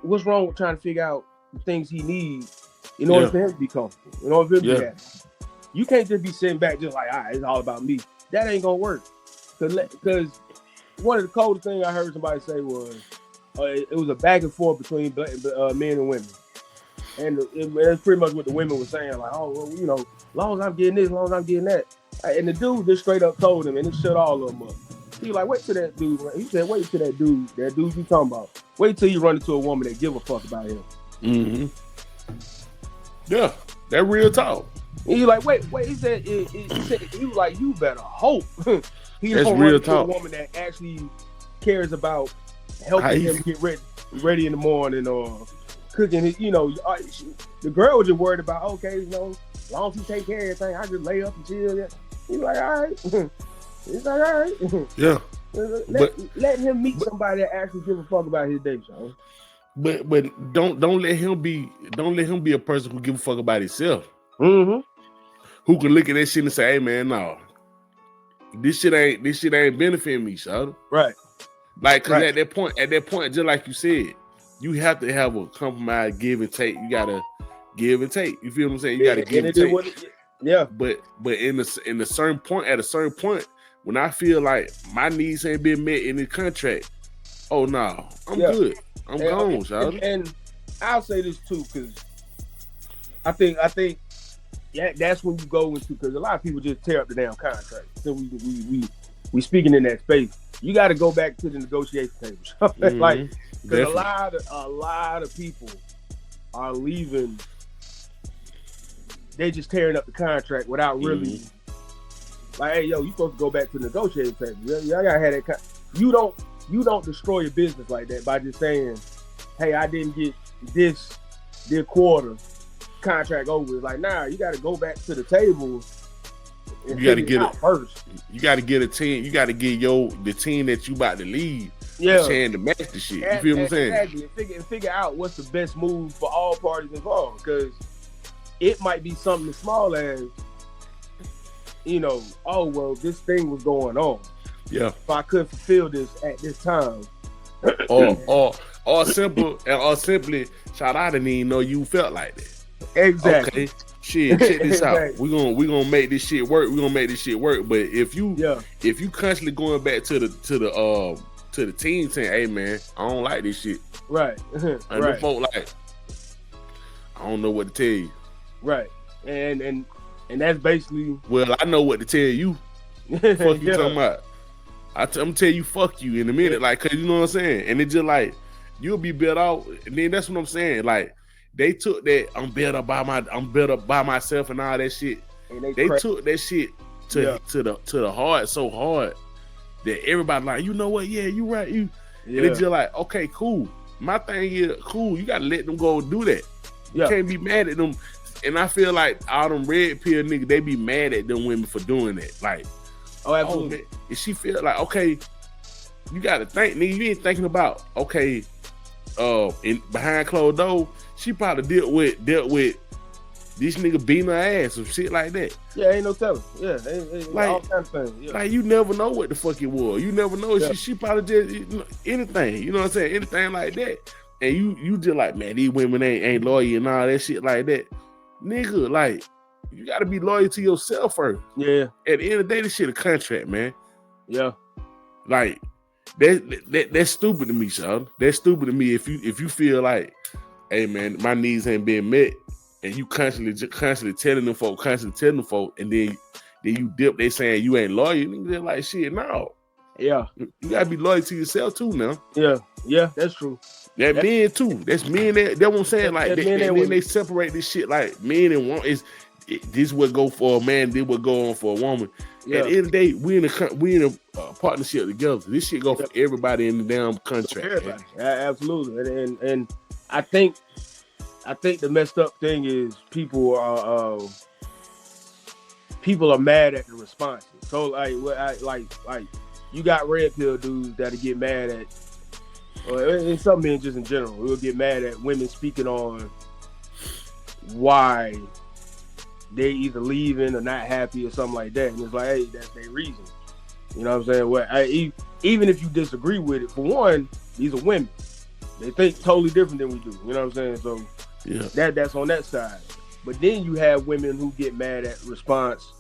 what's wrong with trying to figure out the things he needs in order for him to be comfortable, in order for him to be happy? You can't just be sitting back just like, all right, it's all about me. That ain't gonna work. Because one of the coldest things I heard somebody say was, it was a back and forth between men and women. And it's pretty much what the women were saying, like, oh, well, as long as I'm getting this, as long as I'm getting that. And the dude just straight up told him, and it shut all of them up. He like, wait till that dude. He said, wait till that dude you talking about. Wait till you run into a woman that give a fuck about him. Mm-hmm. Yeah, that real talk. And he like, wait. He said, he was like, you better hope he That's don't real run into talk. a woman that actually cares about helping him get ready in the morning or cooking. The girl was just worried about, okay, as long as he take care of everything, I just lay up and chill. He's like, all right. He's like, all right. Yeah. Let him meet somebody that actually give a fuck about his day, Sean. But don't let him be a person who give a fuck about himself. Mm-hmm. Who can look at that shit and say, hey man, no. This shit ain't benefiting me, son. Right. Like, cause at that point, just like you said, you have to have a compromise, give and take. You gotta give and take. You feel what I'm saying? You gotta give and take. Yeah. But at a certain point, when I feel like my needs ain't been met in the contract, oh no, I'm good. I'm gone, child. And I'll say this too, because I think that's when you go into, because a lot of people just tear up the damn contract. So we speaking in that space. You got to go back to the negotiation table. Like, because a lot of people are leaving. They just tearing up the contract without really like, hey, yo, you supposed to go back to the negotiating table. Y'all gotta have that. You don't destroy your business like that by just saying, hey, I didn't get this quarter contract over. It's like, nah, you got to go back to the table. You got to get it first. You got to get a team. You got to get the team that you about to leave. Yeah, a chance to match the shit. You feel what I'm saying? Exactly. And figure out what's the best move for all parties involved, because it might be something as small as, oh well, this thing was going on. Yeah. If I could fulfill this at this time. or simply, shout out, I didn't even know you felt like that. Exactly. Okay. Shit, check this out. We gonna make this shit work. We're gonna make this shit work. But if you constantly going back to the team saying, hey man, I don't like this shit. Right. And the folk like, I don't know what to tell you. Right. And that's basically, well, I know what to tell you. Fuck you talking about. I'm gonna tell you fuck you in a minute, like, cause you know what I'm saying? And it's just like, you'll be better off. And then that's what I'm saying. Like, they took that I'm better by myself and all that shit. And they took that shit to the heart so hard that everybody like, you know what? Yeah, you right. And it's just like, okay, cool. My thing is, cool. You gotta let them go do that. You can't be mad at them. And I feel like all them red pill niggas, they be mad at them women for doing that. Like, oh, absolutely. And she feel like, okay, you gotta think, nigga. You ain't thinking about, okay, behind closed doors, she probably dealt with this nigga beating her ass or shit like that. Yeah, ain't no telling. Yeah, like, all kinds of things. Yeah. Like, you never know what the fuck it was. You never know. Yeah. She probably just anything. You know what I'm saying? Anything like that. And you just like, man, these women ain't loyal and all that shit like that. Nigga, like, you gotta be loyal to yourself first. Yeah. At the end of the day, this shit a contract, man. Yeah. Like, That's stupid to me, Sean. That's stupid to me if you feel like, hey man, my needs ain't being met, and you constantly telling them folk, and then you dip. They saying you ain't loyal. They're like, shit, no. Yeah, you gotta be loyal to yourself too now. Yeah, that's true. Men too. That's men. That's what I'm saying. Like, then they separate this shit. Like, men and women this would go for a man. This would go on for a woman. Yeah. At the end of the day, we in a partnership together. This shit go for everybody in the damn country. Everybody. Absolutely. And I think the messed up thing is people are mad at the responses. So like you got red pill dudes that'll get mad at, and some men just in general will get mad at women speaking on why they either leaving or not happy or something like that. And it's like, hey, that's their reason. You know what I'm saying? Well, even if you disagree with it, for one, these are women. They think totally different than we do. You know what I'm saying? So that's on that side. But then you have women who get mad at response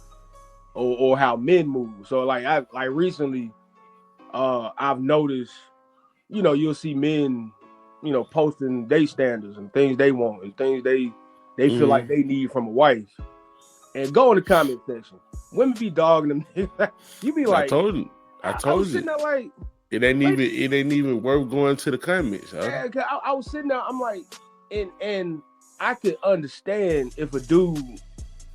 or how men move. So like recently, I've noticed, you'll see men, posting their standards and things they want and things they feel like they need from a wife. And go in the comment section. Women be dogging them. You be like, I told you. I was sitting there like, it ain't even worth going to the comments. Huh? Yeah, cause I was sitting there. I'm like, and I could understand if a dude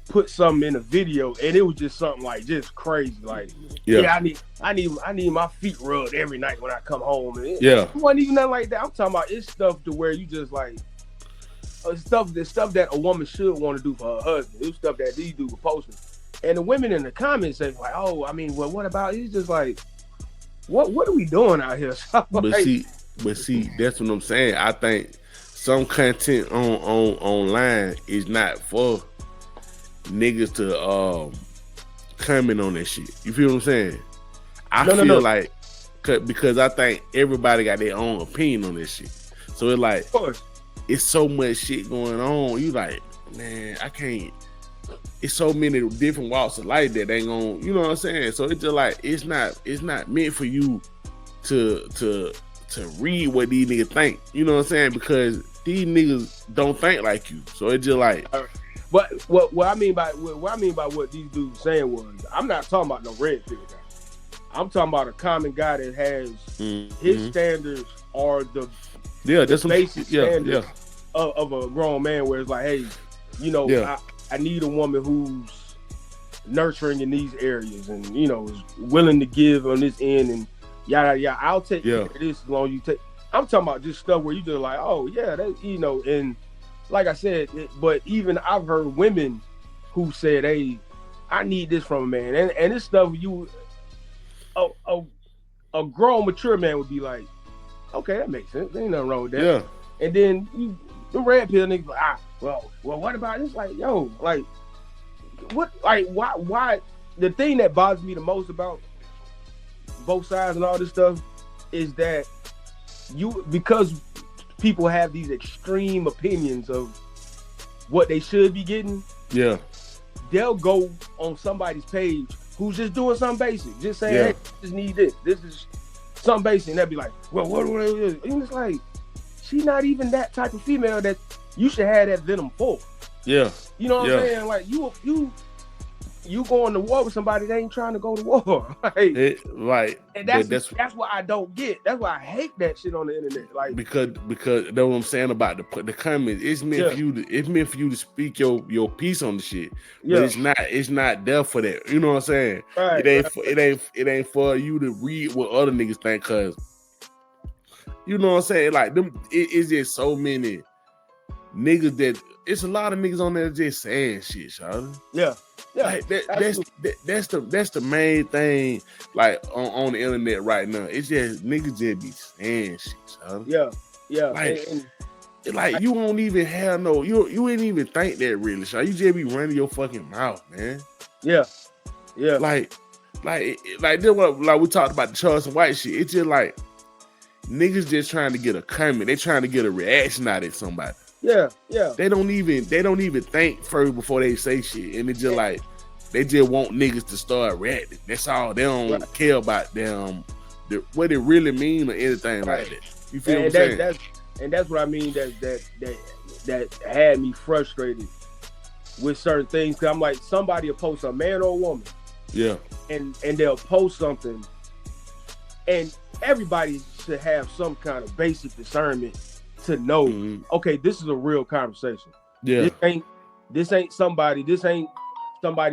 put something in a video and it was just something like just crazy. Like, I need my feet rubbed every night when I come home. And it wasn't even nothing like that. I'm talking about it's stuff to where you just like. Stuff that a woman should want to do for her husband. It's stuff that these dudes were posting. And the women in the comments say like, oh, I mean, well, what about, he's just like, what are we doing out here? But see, that's what I'm saying. I think some content online is not for niggas to comment on that shit. You feel what I'm saying? I feel like, because I think everybody got their own opinion on this shit. So it's like, of course. It's so much shit going on. You like, man, I can't. It's so many different walks of life that ain't gonna, you know what I'm saying? So it's just like it's not meant for you to read what these niggas think. You know what I'm saying? Because these niggas don't think like you. So it's just like. But what I mean by what these dudes saying was, I'm not talking about no red pill guy. I'm talking about a common guy that has his standards are the that's basic standards of a grown man, where it's like, hey, I need a woman who's nurturing in these areas and is willing to give on this end and yada yada. I'll take care of this as long as you take. I'm talking about just stuff where you just like, oh yeah, that and like I said, but even I've heard women who said, hey, I need this from a man, and this stuff a grown mature man would be like, okay, that makes sense. There ain't nothing wrong with that. Yeah. And then the red pill niggas like, well, what about this? Like, yo, like, what? Like, why? The thing that bothers me the most about both sides and all this stuff is that because people have these extreme opinions of what they should be getting. Yeah. They'll go on somebody's page who's just doing something basic, just saying, hey, I just need this. This is something basic, and they'll be like, well, what is it? And it's like, she's not even that type of female that you should have that venom for. Yeah. You know what I'm saying? Like, you going to war with somebody that ain't trying to go to war. Right. And that's what I don't get. That's why I hate that shit on the internet. Like, because that's what I'm saying about the comments. It's meant for you to speak your piece on the shit. But it's not there for that. You know what I'm saying? Right, it ain't for you to read what other niggas think, cause you know what I'm saying? Like, it's just so many niggas that it's a lot of niggas on there just saying shit, Charlie. Yeah. Like that's the main thing, like on the internet right now. It's just niggas just be saying shit, Charlie. Yeah. Like you won't even have you ain't even think that really, Charlie. You just be running your fucking mouth, man. Yeah. Like we talked about the Charleston White shit. It's just like niggas just trying to get a comment. They trying to get a reaction out of somebody. Yeah. They don't even think first before they say shit, and it's just like they just want niggas to start reacting. That's all. They don't care about them what it really mean or anything like that. You feel what I'm saying? That's what I mean. That had me frustrated with certain things. Cause I'm like, somebody will post a man or a woman. Yeah. And they'll post something, and everybody should have some kind of basic discernment to know, okay, this is a real conversation. Yeah. This ain't somebody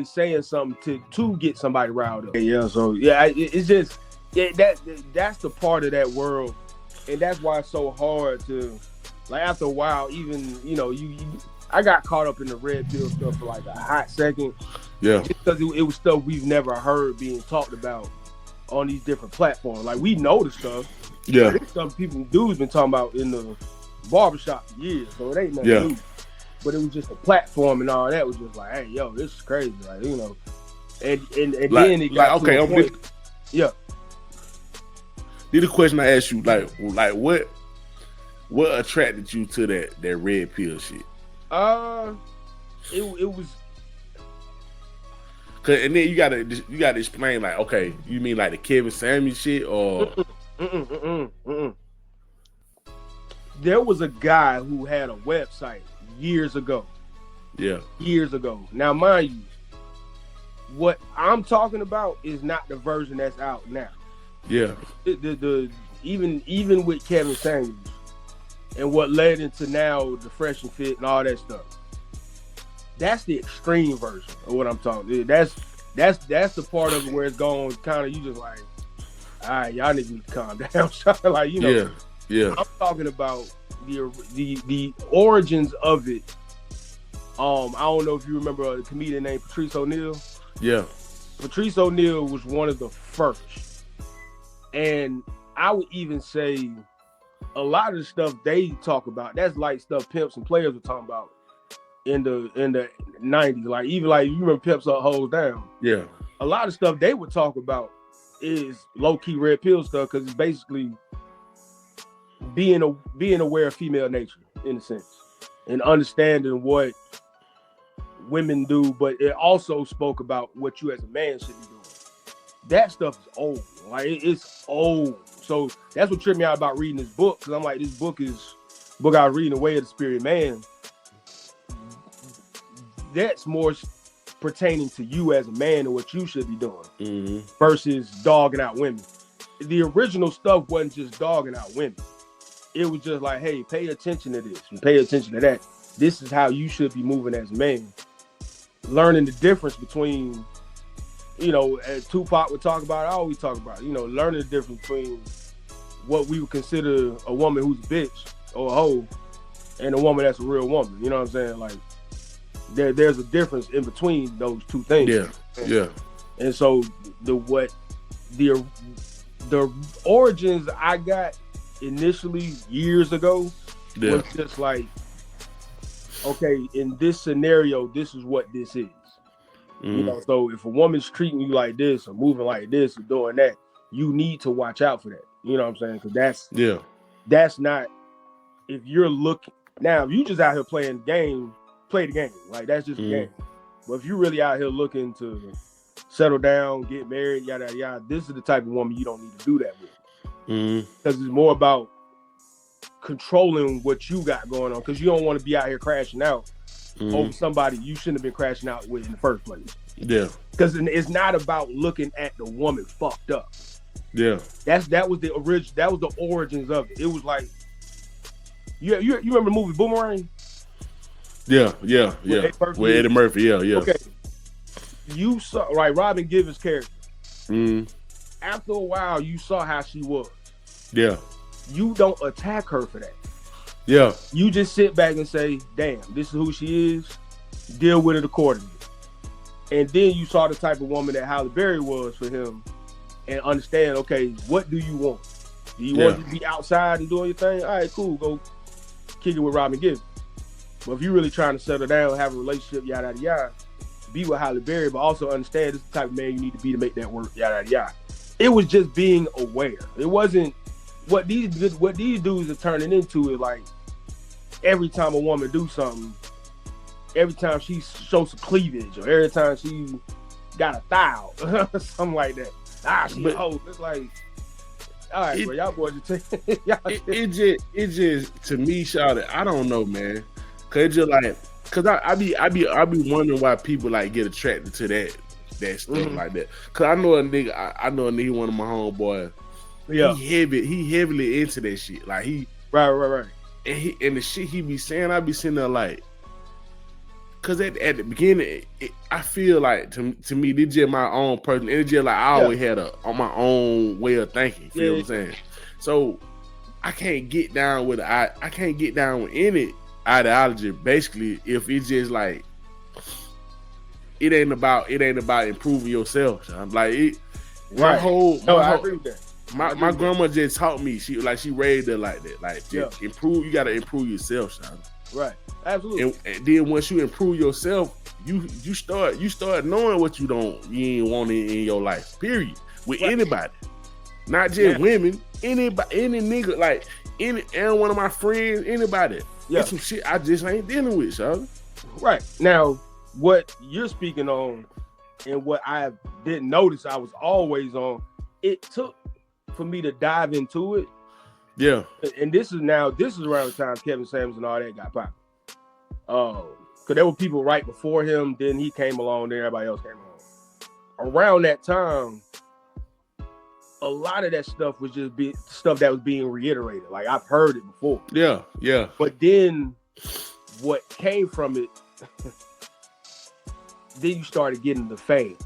saying something to get somebody riled up. Yeah. So yeah, it's just that's the part of that world, and that's why it's so hard to, like, after a while, even I got caught up in the red pill stuff for like a hot second. Yeah. Just because it was stuff we've never heard being talked about on these different platforms. Like, we know the stuff. Yeah. It's stuff dudes been talking about in the barbershop for years, so it ain't nothing new. But it was just a platform and all that was just like, hey, yo, this is crazy. Like, and like, then it got to a point. Yeah. Did the question I asked you, like what attracted you to that red pill shit? It was. And then you gotta explain, like, okay, you mean like the Kevin Samuels shit, or? There was a guy who had a website years ago. Yeah. Years ago. Now, mind you, what I'm talking about is not the version that's out now. Yeah. Even with Kevin Samuels and what led into now the Fresh and Fit and all that stuff. That's the extreme version of what I'm talking. That's the part of it where it's going kind of, you just like, all right, y'all niggas need to calm down. Like, Yeah. I'm talking about the origins of it. I don't know if you remember a comedian named Patrice O'Neal. Yeah. Patrice O'Neal was one of the first. And I would even say a lot of the stuff they talk about, that's like stuff pimps and players were talking about in the 90s. Like, even like, you remember Pimps Up, Hoes Down. Yeah. A lot of stuff they would talk about is low-key red pill stuff, because it's basically being aware of female nature, in a sense, and understanding what women do, but it also spoke about what you as a man should be doing. That stuff is old. Like, it's old. So that's what tripped me out about reading this book, because I'm like, this book I was reading, The Way of the Spirit Man. That's more pertaining to you as a man and what you should be doing, versus dogging out women. The original stuff wasn't just dogging out women. It was just like, hey, pay attention to this and pay attention to that. This is how you should be moving as a man. Learning the difference between, as Tupac would talk about, I always talk about, learning the difference between what we would consider a woman who's a bitch or a hoe and a woman that's a real woman. You know what I'm saying? Like, there's a difference in between those two things. Yeah. And so the origins I got initially years ago was just like, okay, in this scenario, this is what this is. So if a woman's treating you like this or moving like this or doing that, you need to watch out for that. You know what I'm saying? Because that's not, if you're looking, now if you just out here playing the game, play the game. Like, that's just a game. But if you really out here looking to settle down, get married, yada, yada, yada, this is the type of woman you don't need to do that with. Because it's more about controlling what you got going on, because you don't want to be out here crashing out over somebody you shouldn't have been crashing out with in the first place. Yeah. Because it's not about looking at the woman fucked up. Yeah. That was the origins of it. It was like, you remember the movie Boomerang? Yeah. With Eddie Murphy, yeah. Okay. You saw, right, Robin Givens' character. After a while, you saw how she was. Yeah. You don't attack her for that. Yeah. You just sit back and say, damn, this is who she is. Deal with it accordingly. And then you saw the type of woman that Halle Berry was for him, and understand, okay, what do you want? Do you want to be outside and doing your thing? All right, cool. Go kick it with Robin Givens. But if you're really trying to settle down, have a relationship, yada, yada, yada, be with Halle Berry, but also understand this is the type of man you need to be to make that work, yada, yada, yada. It was just being aware. It wasn't what these dudes are turning into. Is like, every time a woman do something, every time she shows some cleavage, or every time she got a thigh out, something like that. She a hoe. It's like, All right, bro. Y'all boys just it just to me, shout it. I don't know, man. Cause just like, cause I be wondering why people like get attracted to that stuff like that. Cause I know a nigga, one of my homeboys. Yeah, he heavily into that shit. Like he right. And the shit he be saying, I be sitting there like, cause at the beginning, I feel like to me, this just my own person. It's just like I always had on my own way of thinking. You feel what I'm saying? So I can't get down with any ideology. Basically, if it's just like it ain't about improving yourself. I'm like it. Right. I agree with that. My grandma just taught me. She raised her like that. Like improve. You gotta improve yourself, son. Right. Absolutely. And then once you improve yourself, you start knowing what you ain't want in your life. Period. With anybody, not just women. Anybody, any nigga, like and one of my friends, anybody. Yeah. It's some shit I just ain't dealing with, son. Right. Now, what you're speaking on, and what I didn't notice I was always on, it took for me to dive into it. Yeah. And this is around the time Kevin Samuels and all that got popped. Because there were people right before him, then he came along, then everybody else came along. Around that time, a lot of that stuff was just stuff that was being reiterated. Like I've heard it before. Yeah. But then what came from it, then you started getting the fans.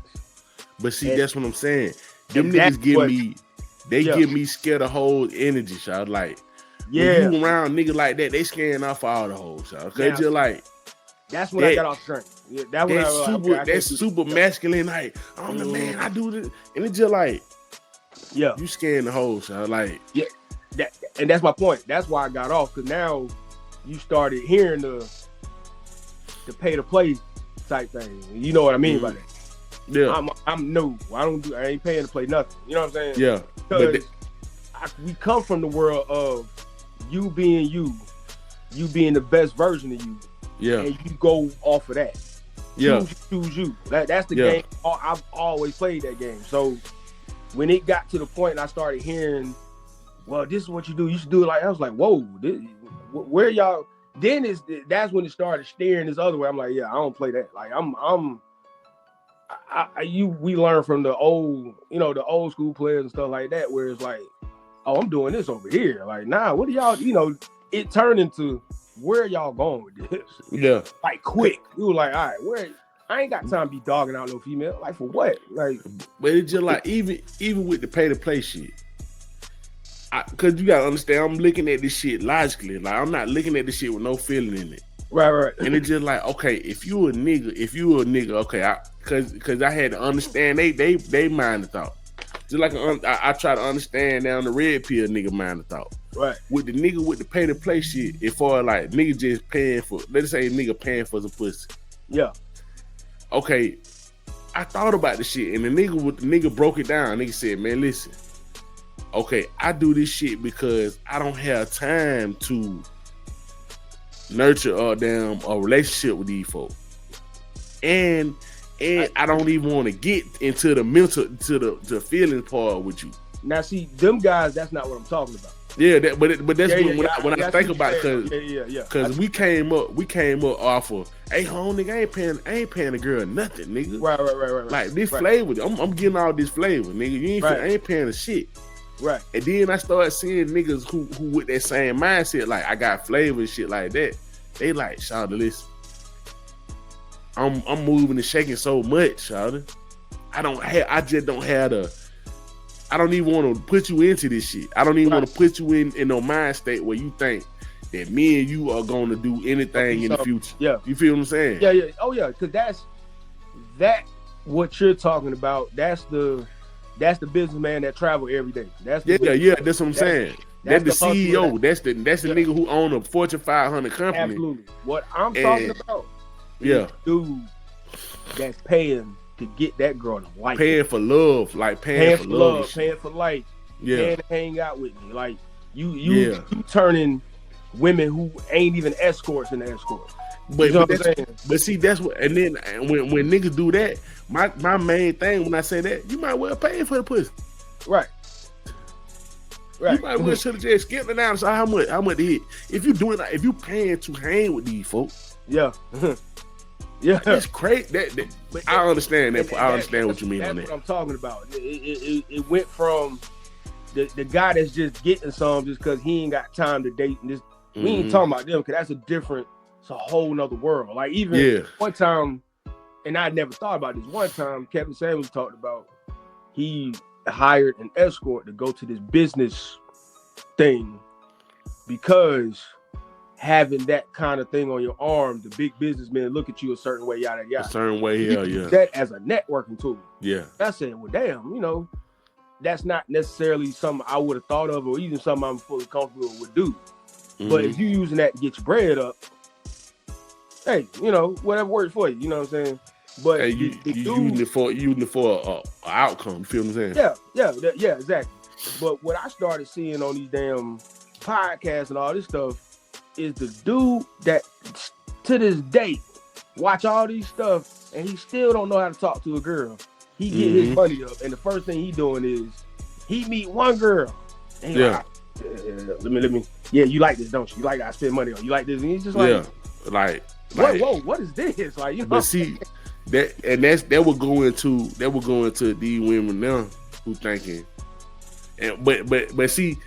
But see, that's what I'm saying. Them niggas give me scared of whole energy, shot. Like, when you around niggas like that, they scaring off all the hoes, shot. Cause you're like, that's when I got off strength. Yeah, that's super masculine. Like, I'm the man, I do this, and it's just like, you scaring the hoes, shot. Like, and that's my point. That's why I got off, because now you started hearing the pay to play type thing. You know what I mean by that? Yeah, I'm new. I ain't paying to play nothing. You know what I'm saying? Yeah, because we come from the world of you being you being the best version of you. Yeah, and you go off of that. Yeah, choose you. That's the game. I've always played that game. So when it got to the point, and I started hearing, well, this is what you do. You should do it like. I was like, whoa, where y'all? Then that's when it started steering this other way. I'm like, I don't play that. Like we learn from the old, the old school players and stuff like that, where it's like, oh, I'm doing this over here. Like, nah, what do y'all, it turned into, where are y'all going with this? Yeah. Like, quick. You were like, all right, I ain't got time to be dogging out no female. Like, for what? Like, but it's just like, even with the pay to play shit, because you gotta understand, I'm looking at this shit logically. Like, I'm not looking at this shit with no feeling in it. Right. And it's just like, okay, if you a nigga, okay, because I had to understand they mind of thought. Just like I try to understand down the red pill nigga mind of thought. Right. With the nigga with the pay to play shit, if for like nigga just paying for, let's say nigga paying for some pussy. Yeah. Okay, I thought about the shit, and the nigga broke it down. Nigga said, man, listen, okay, I do this shit because I don't have time to nurture a relationship with these folks, and I don't even want to get into the mental, to the feeling part with you. Now, see, them guys, that's not what I'm talking about. Yeah, but that's when I think about it, because we came up off of, hey, home nigga, I ain't paying a girl nothing, nigga. Right. Like this flavor, I'm getting all this flavor, nigga. I ain't paying a shit. Right. And then I started seeing niggas who with that same mindset, like I got flavor and shit like that. They like, Shawty, listen, I'm moving and shaking so much, Shawty. I just don't have I don't even want to put you into this shit. I don't even want to put you in no mind state where you think that me and you are going to do anything in the future. Yeah. You feel what I'm saying? Yeah. Oh yeah, because that's what you're talking about. That's the businessman that travel every day. That's that's what I'm saying. That's the CEO. That's the nigga who own a Fortune 500 company. Absolutely. What I'm talking about is dude that's paying to get that girl to like paying for love, like paying for love, paying for life, paying to hang out with me. Like you turning women who ain't even escorts into escorts. But see, that's what. And then when niggas do that, my main thing when I say that, you might well pay for the pussy. Right. Right. You might well should have just skipped it down and saw how much to hit. If you doing that, if you paying to hang with these folks, yeah. Yeah, it's crazy. I understand that. I understand what you mean on that. That's what I'm talking about. It went from the guy that's just getting some just because he ain't got time to date. And we ain't talking about them because it's a whole nother world. Like even one time, and I never thought about this. One time, Kevin Samuels talked about he hired an escort to go to this business thing because having that kind of thing on your arm, the big businessmen look at you a certain way, yada yada. A certain way, yeah. That as a networking tool. Yeah. I said, well, damn, that's not necessarily something I would have thought of, or even something I'm fully comfortable with do. But if you're using that to get your bread up, hey, whatever works for you. You know what I'm saying? But hey, you using it for a outcome. You feel what I'm saying? Yeah, exactly. But what I started seeing on these damn podcasts and all this stuff is the dude that to this day watch all these stuff and he still don't know how to talk to a girl. He get his money up, and the first thing he doing is he meet one girl. And he like, let me. Yeah, you like this, don't you? You like that I spend money on. You like this, and he's just like, whoa, what is this? Like, But see, that would go into these women now who thinking. And but see,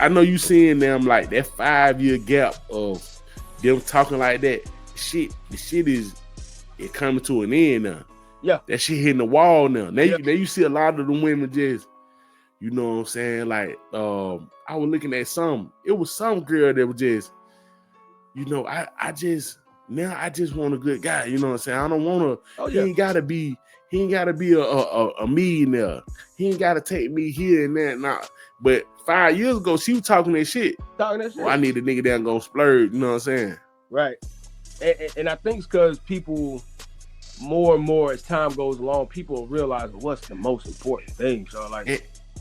I know you seeing them like that 5-year gap of them talking like that. The shit is coming to an end now. Yeah, that shit hitting the wall now. Now you see a lot of the women just, you know what I'm saying? Like, I was looking at it was some girl that was just, I just want a good guy. You know what I'm saying? I don't want to. He ain't gotta be a millionaire. He ain't gotta take me here and there. Nah. But 5 years ago, she was talking that shit. Well, I need a nigga that gonna splurge. You know what I'm saying? Right. And I think it's because people, more and more as time goes along, people realize what's the most important thing. So like,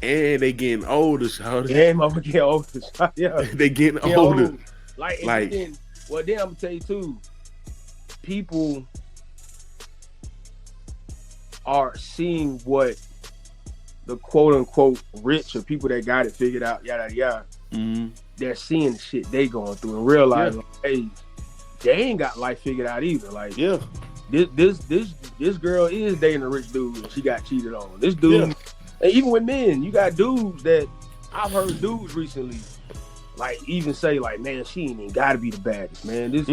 and they getting older. So yeah, mama getting older. Yeah, they getting older. Old. Like then I'm gonna tell you too, people are seeing what the quote unquote rich or people that got it figured out, yada yada. They're seeing the shit they going through and realizing, hey, they ain't got life figured out either. Like, this girl is dating a rich dude and she got cheated on. This dude, and even with men, you got dudes that I've heard dudes recently, like even say like, man, she ain't even gotta be the baddest, man. This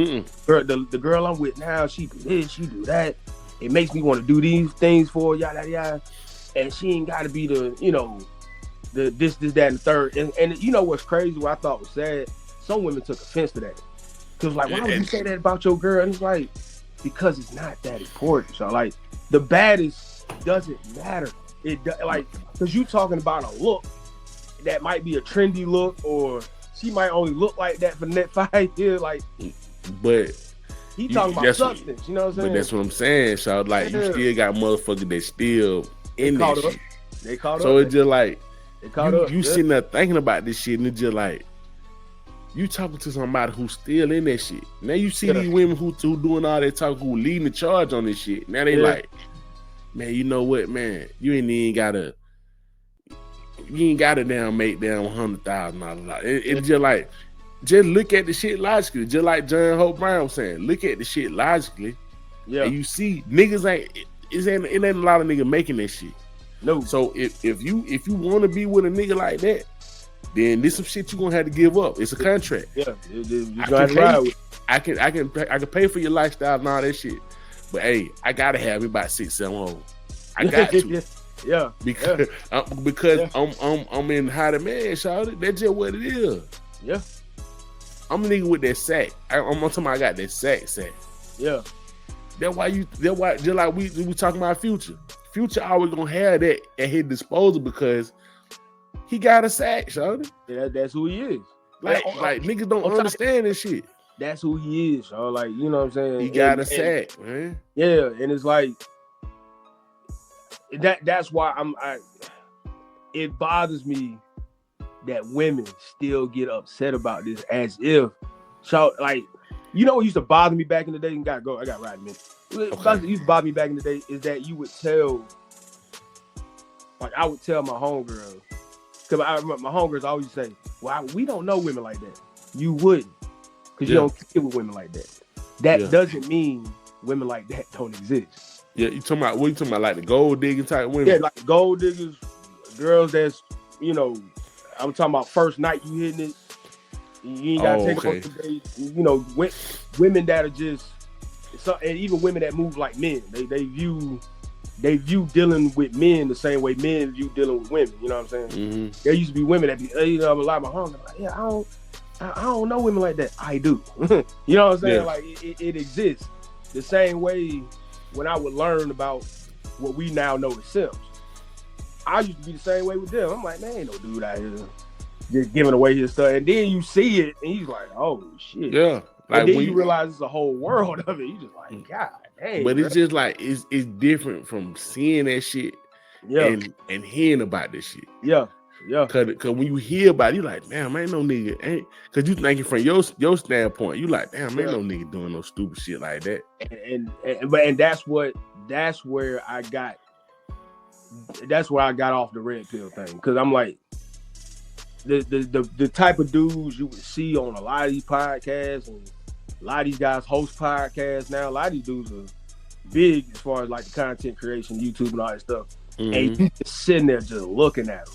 girl, the girl I'm with now, she do this, she do that. It makes me want to do these things for her, yada yada. And she ain't gotta be the, the this, that, and the third. And you know what's crazy? What I thought was sad, some women took offense to that. Cause like, why would you say that about your girl? And it's like, because it's not that important. So like, the baddest doesn't matter. Cause you talking about a look that might be a trendy look, or she might only look like that for the next 5 years. Like, but he talking about substance. You know what I'm saying? But that's what I'm saying. So like, you still got motherfuckers that still in that shit. They caught up. So it's just like, you sitting there thinking about this shit, and it's just like, you talking to somebody who's still in that shit. Now you see these women who doing all that talk, who leading the charge on this shit. Now they like, man, you know what, man? You ain't gotta down make down $100,000. It's just like, just look at the shit logically. Just like John Hope Brown was saying, look at the shit logically. Yeah. And you see niggas it ain't a lot of niggas making that shit. No. So if you want to be with a nigga like that, then there's some shit you gonna have to give up. It's a contract. Yeah, I can pay for your lifestyle and all that shit. But hey, I gotta have me about 6-7 hoes. I got to. Yeah. Because I'm in how the man, shawty. That's just what it is. Yeah. I'm a nigga with that sack. I'm talking about I got that sack. Yeah. That's why just like we talking about Future. Future always gonna have that at his disposal because he got a sack, shawty. Yeah, that's who he is. Like niggas don't understand this shit. That's who he is, so like, you know what I'm saying? He got a sack, man. Yeah, and it's like that's why it bothers me that women still get upset about this as if, so like, what used to bother me back in the day, and I got right a minute. What used to bother me back in the day is that you would tell, like I would tell my homegirl, Because I remember my homegirls always say, well, we don't know women like that. You wouldn't. Because you don't deal with women like that. That doesn't mean women like that don't exist. Yeah, you talking about, what you talking about, like the gold digging type women? Yeah, like gold diggers, girls that's, you know, I'm talking about first night you hitting it. You ain't got to take them on the date. You know, women that are just, and even women that move like men. They view dealing with men the same way men view dealing with women. You know what I'm saying? Mm-hmm. There used to be women that be, you know, a lot of my homies like, yeah, I don't know women like that. I do. You know what I'm saying? Yeah. Like it exists the same way. When I would learn about what we now know as Sims, I used to be the same way with them. I'm like, man, ain't no dude out here just giving away his stuff. And then you see it, and he's like, oh shit. Yeah. Like, and then you realize it's a whole world of it. You just like, God dang. But it's just like it's different from seeing that shit and hearing about this shit. Yeah. Yeah. Cause when you hear about it, you like, damn, ain't no nigga, cause you thinking from your standpoint, you like, damn, ain't no nigga doing no stupid shit like that. And that's where I got off the red pill thing. Cause I'm like, the type of dudes you would see on a lot of these podcasts, and a lot of these guys host podcasts now. A lot of these dudes are big as far as like the content creation, YouTube and all that stuff. Mm-hmm. And you just sitting there just looking at them.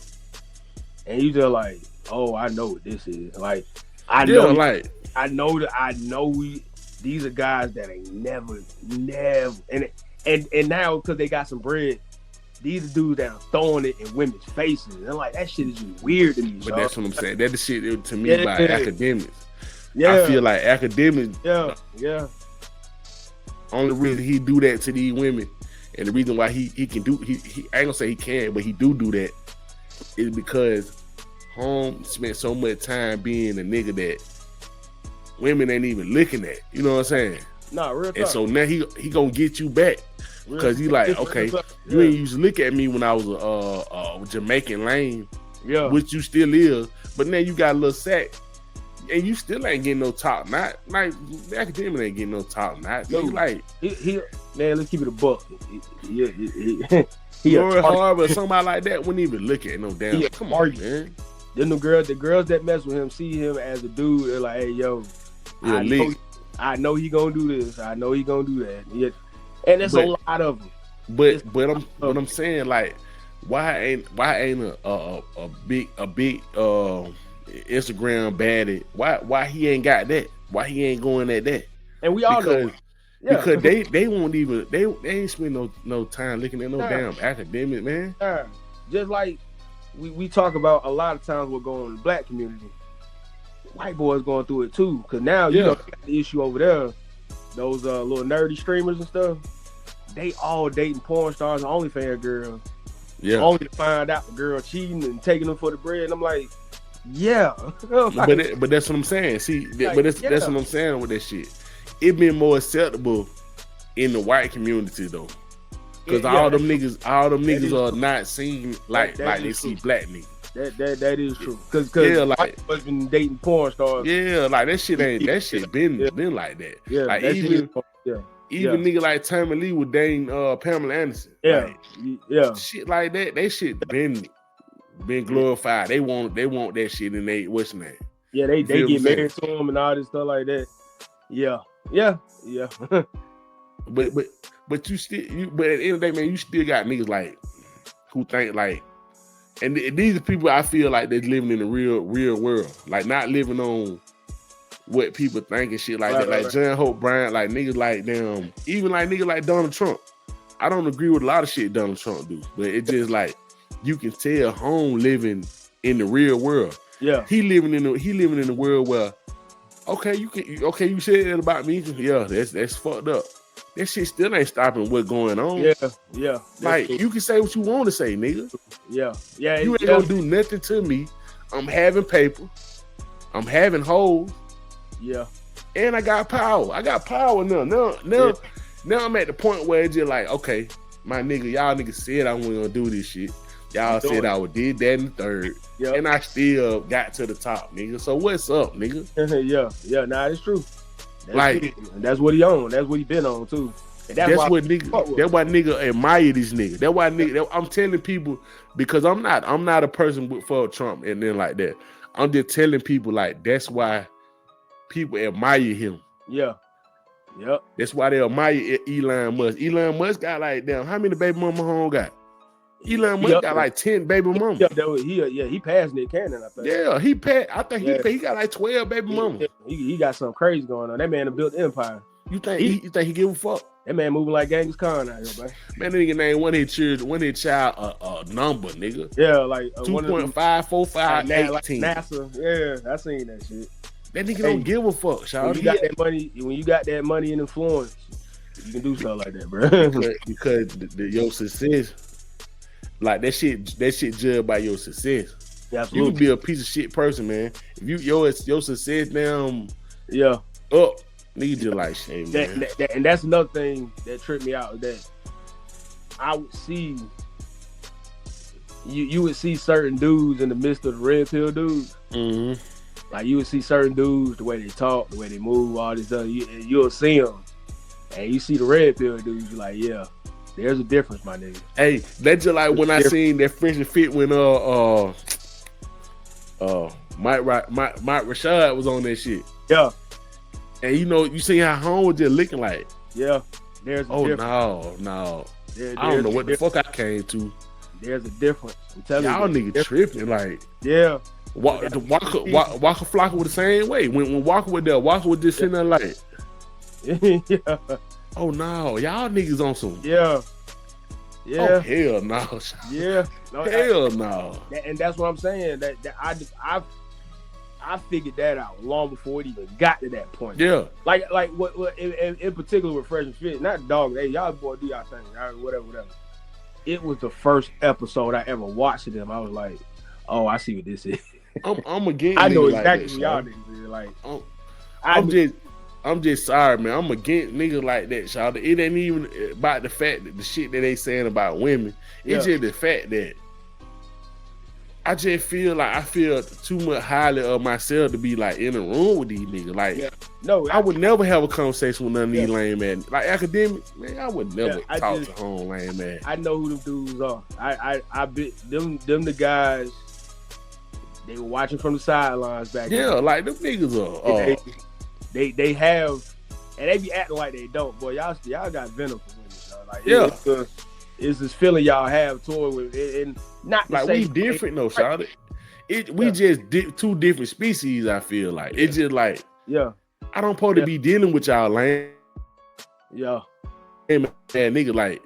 And you just like, oh, I know what this is. Like, I know these are guys that ain't never, and now because they got some bread, these are dudes that are throwing it in women's faces. And like, that shit is just weird to me. But that's what I'm saying. That the shit to me by academics. Yeah. I feel like academics. Yeah. Only reason he do that to these women, and the reason why he can do, he I ain't gonna say he can, but he do that, is because Home spent so much time being a nigga that women ain't even looking at. You know what I'm saying? Nah, real talk. And so now he gonna get you back because he like, okay, you ain't used to look at me when I was a Jamaican lame, which you still is, but now you got a little sack, and you still ain't getting no top knot. Like the academic ain't getting no top knot. No, like he man, let's keep it a buck. He hard, but somebody like that wouldn't even look at no damn. Come on, man. Then the girls that mess with him see him as a dude. They're like, hey, yo, I know he gonna do this. I know he gonna do that. Yeah. And there's a lot of them. But I'm saying, like, why ain't a big Instagram baddie? Why he ain't got that? Why he ain't going at that? And we all know. Yeah. Because they won't even they ain't spend no time looking at no damn academic, man. Just like we talk about a lot of times what's going on in the black community. White boys going through it too. Cause now you know the issue over there, those little nerdy streamers and stuff, they all dating porn stars and OnlyFans girls. Yeah. Only to find out the girl cheating and taking them for the bread. And I'm like, yeah. Like, but that's what I'm saying. See, but that's what I'm saying with that shit. It been more acceptable in the white community though, because all them niggas are not seen like they see black niggas. That is true. Because like white been dating porn stars. Yeah, like that shit been like that. Yeah, like even nigga like Tommy Lee with dating Pamela Anderson. Yeah, like, shit like that. They shit been glorified. They want that shit in they what's name. Yeah, they get married to him and all this stuff like that. Yeah. but you still but at the end of the day, man, you still got niggas like who think like, and these are people I feel like they're living in the real world, like not living on what people think and shit like that. Like John Hope Bryant, like niggas like them, even like niggas like Donald Trump. I don't agree with a lot of shit Donald Trump do, but it's just like you can tell Home living in the real world. Yeah, he living in the world where you said that about me. Yeah, that's fucked up. That shit still ain't stopping what's going on. Yeah. Like you can say what you want to say, nigga. Yeah. You ain't gonna do nothing to me. I'm having paper. I'm having hoes. Yeah. And I got power. Now I'm at the point where it's just like, okay, my nigga, y'all niggas said I wasn't gonna do this shit. Y'all said I would did that in the third. Yep. And I still got to the top, nigga. So what's up, nigga? Yeah. Nah, it's true. That's what he on. That's what he been on too. That's why nigga admire these niggas. That's why nigga. I'm telling people because I'm not a person with for Trump and then like that. I'm just telling people like that's why people admire him. Yeah. Yep. That's why they admire Elon Musk. Elon Musk got like damn. How many baby mama home got? Elon Musk got like 10 baby mama. He passed Nick Cannon, I think. Yeah, he passed. I think he got like 12 baby mama. He got something crazy going on. That man built an empire. You think he give a fuck? That man moving like Genghis Khan out here, man. Man, that nigga named one of his child a number, nigga. Yeah, like 2.5, 4, 5, 18. Like NASA. Yeah, I seen that shit. That nigga don't give a fuck, Sean. When you got that money and influence, you can do stuff like that, bro. because your success, like that shit judged by your success. Yeah, absolutely. You can be a piece of shit person, man. If your success now, up. Nigga just like shame, man. And that's another thing that tripped me out. That I would see, you would see certain dudes in the midst of the red pill dudes. Mm-hmm. Like you would see certain dudes, the way they talk, the way they move, all this stuff. You'll see them, and you see the red pill dudes. You're like, yeah, there's a difference, my nigga. Hey, that's just like when I seen that Fresh and Fit when Mike Rashad was on that shit. Yeah. And you see how home was just looking like. Yeah, there's a difference. No. I don't know what the fuck I came to. There's a difference. I'm telling y'all niggas tripping like. Yeah. Walker Flocka was the same way. When Walker was there, Walker was just sitting there like. Yeah. Oh no, y'all niggas on some. Yeah. Oh hell no. Yeah. No, hell no. And that's what I'm saying. That I figured that out long before it even got to that point. Yeah. Like what in particular with Fresh and Fit, not dog. Hey, y'all boy do y'all thing. Whatever. It was the first episode I ever watched of them. I was like, oh, I see what this is. I'm against. I know exactly like what y'all niggas is. Like, I'm just sorry, man. I'm against niggas like that, y'all. It ain't even about the fact that the shit that they saying about women. It's just the fact that I just feel like I feel too much highly of myself to be like in a room with these niggas. Like, no, I would never have a conversation with none of these lame man. Like academics, man, I would never talk to home lame man. I know who them dudes are. I bet them the guys. They were watching from the sidelines back then. Yeah, like them niggas are. They have, and they be acting like they don't. Boy, y'all got venom for women, y'all. Like, it's this feeling y'all have toward with it, and not like we different, no, Charlotte. We just two different species. I feel like it's just like I don't supposed to be dealing with y'all lame. Yeah, man, nigga, like,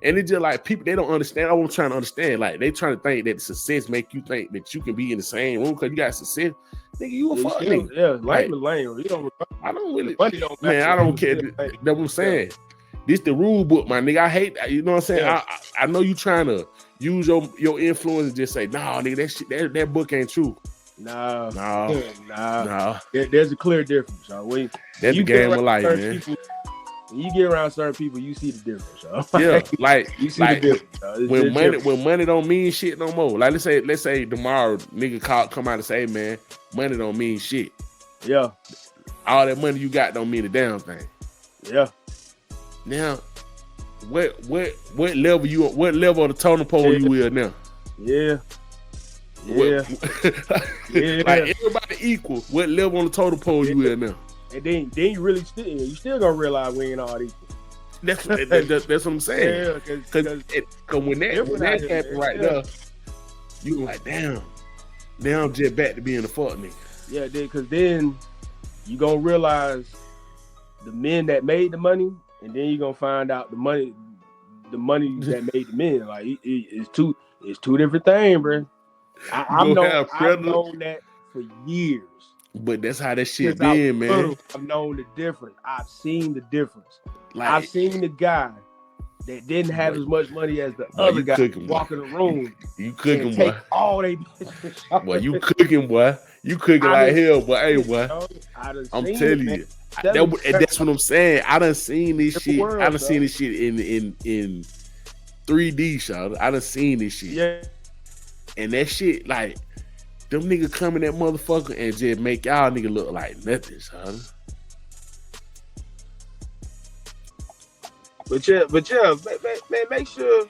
and it's just like people they don't understand. I was trying to understand. Like they trying to think that success make you think that you can be in the same room because you got success. Nigga, you a fuck nigga. Yeah, lame is lame. You don't. I don't really. Money don't man, I don't care. That's what I'm saying. This the rule book, my nigga. I hate that. You know what I'm saying? Yeah. I know you trying to use your influence and just say, nah, nigga, that shit, that book ain't true. No. There's a clear difference, y'all. That's the game of life, man. People, when you get around certain people, you see the difference, y'all. Yeah, like you see the difference. When money don't mean shit no more. Like let's say tomorrow, nigga come out and say, man, money don't mean shit. Yeah. All that money you got don't mean a damn thing. Yeah. Now, what level on the totem pole you will now? Yeah. Like everybody equal. What level on the totem pole you will now? And then you really still gonna realize we ain't all equal. That's what I'm saying. Yeah, because when that happened right there, you like damn, I'm just back to being a fuck nigga. Yeah, because then you gonna realize the men that made the money. And then you're gonna find out the money that made the men. Like it's two different things, bro. I've known that for years. But that's how that shit been, man. I've known the difference. I've seen the difference. Like, I've seen the guy that didn't have as much money as the other guy walk in the room. You cooking, boy. All they boy, you cooking, boy. You cooking like hell, boy. Hey, boy. I'm telling you. That's what I'm saying. I done seen this shit. I done seen this shit in 3D, shot. I done seen this shit. Yeah. And that shit, like, them niggas come in that motherfucker and just make y'all nigga look like nothing, son. But yeah, man, make sure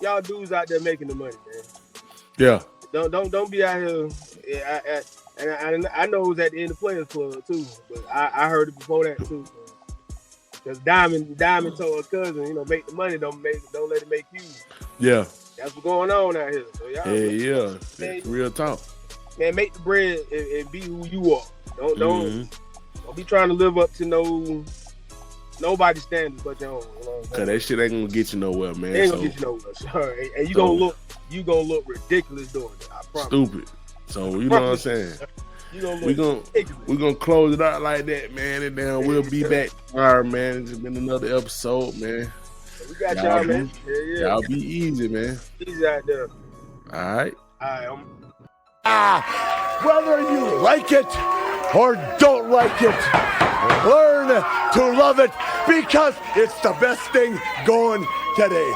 y'all dudes out there making the money, man. Yeah. Don't be out here. Yeah, I know it was at the end of Players Club too, but I heard it before that too. Because Diamond told her cousin, make the money, don't let it make you. Yeah. That's what's going on out here. So y'all, yeah. Man, real talk. Man, make the bread and be who you are. Don't be trying to live up to nobody's standards but your own. Cause that shit ain't gonna get you nowhere, man. It ain't gonna get you nowhere. Sorry. And you gonna look ridiculous doing it. I promise. Stupid. So you know what I'm saying? We're gonna close it out like that, man, and then we'll be back tomorrow, man. It's been another episode, man. We got y'all, man. Yeah. Y'all be easy, man. Easy out there. All right. Whether you like it or don't like it, learn to love it because it's the best thing going today.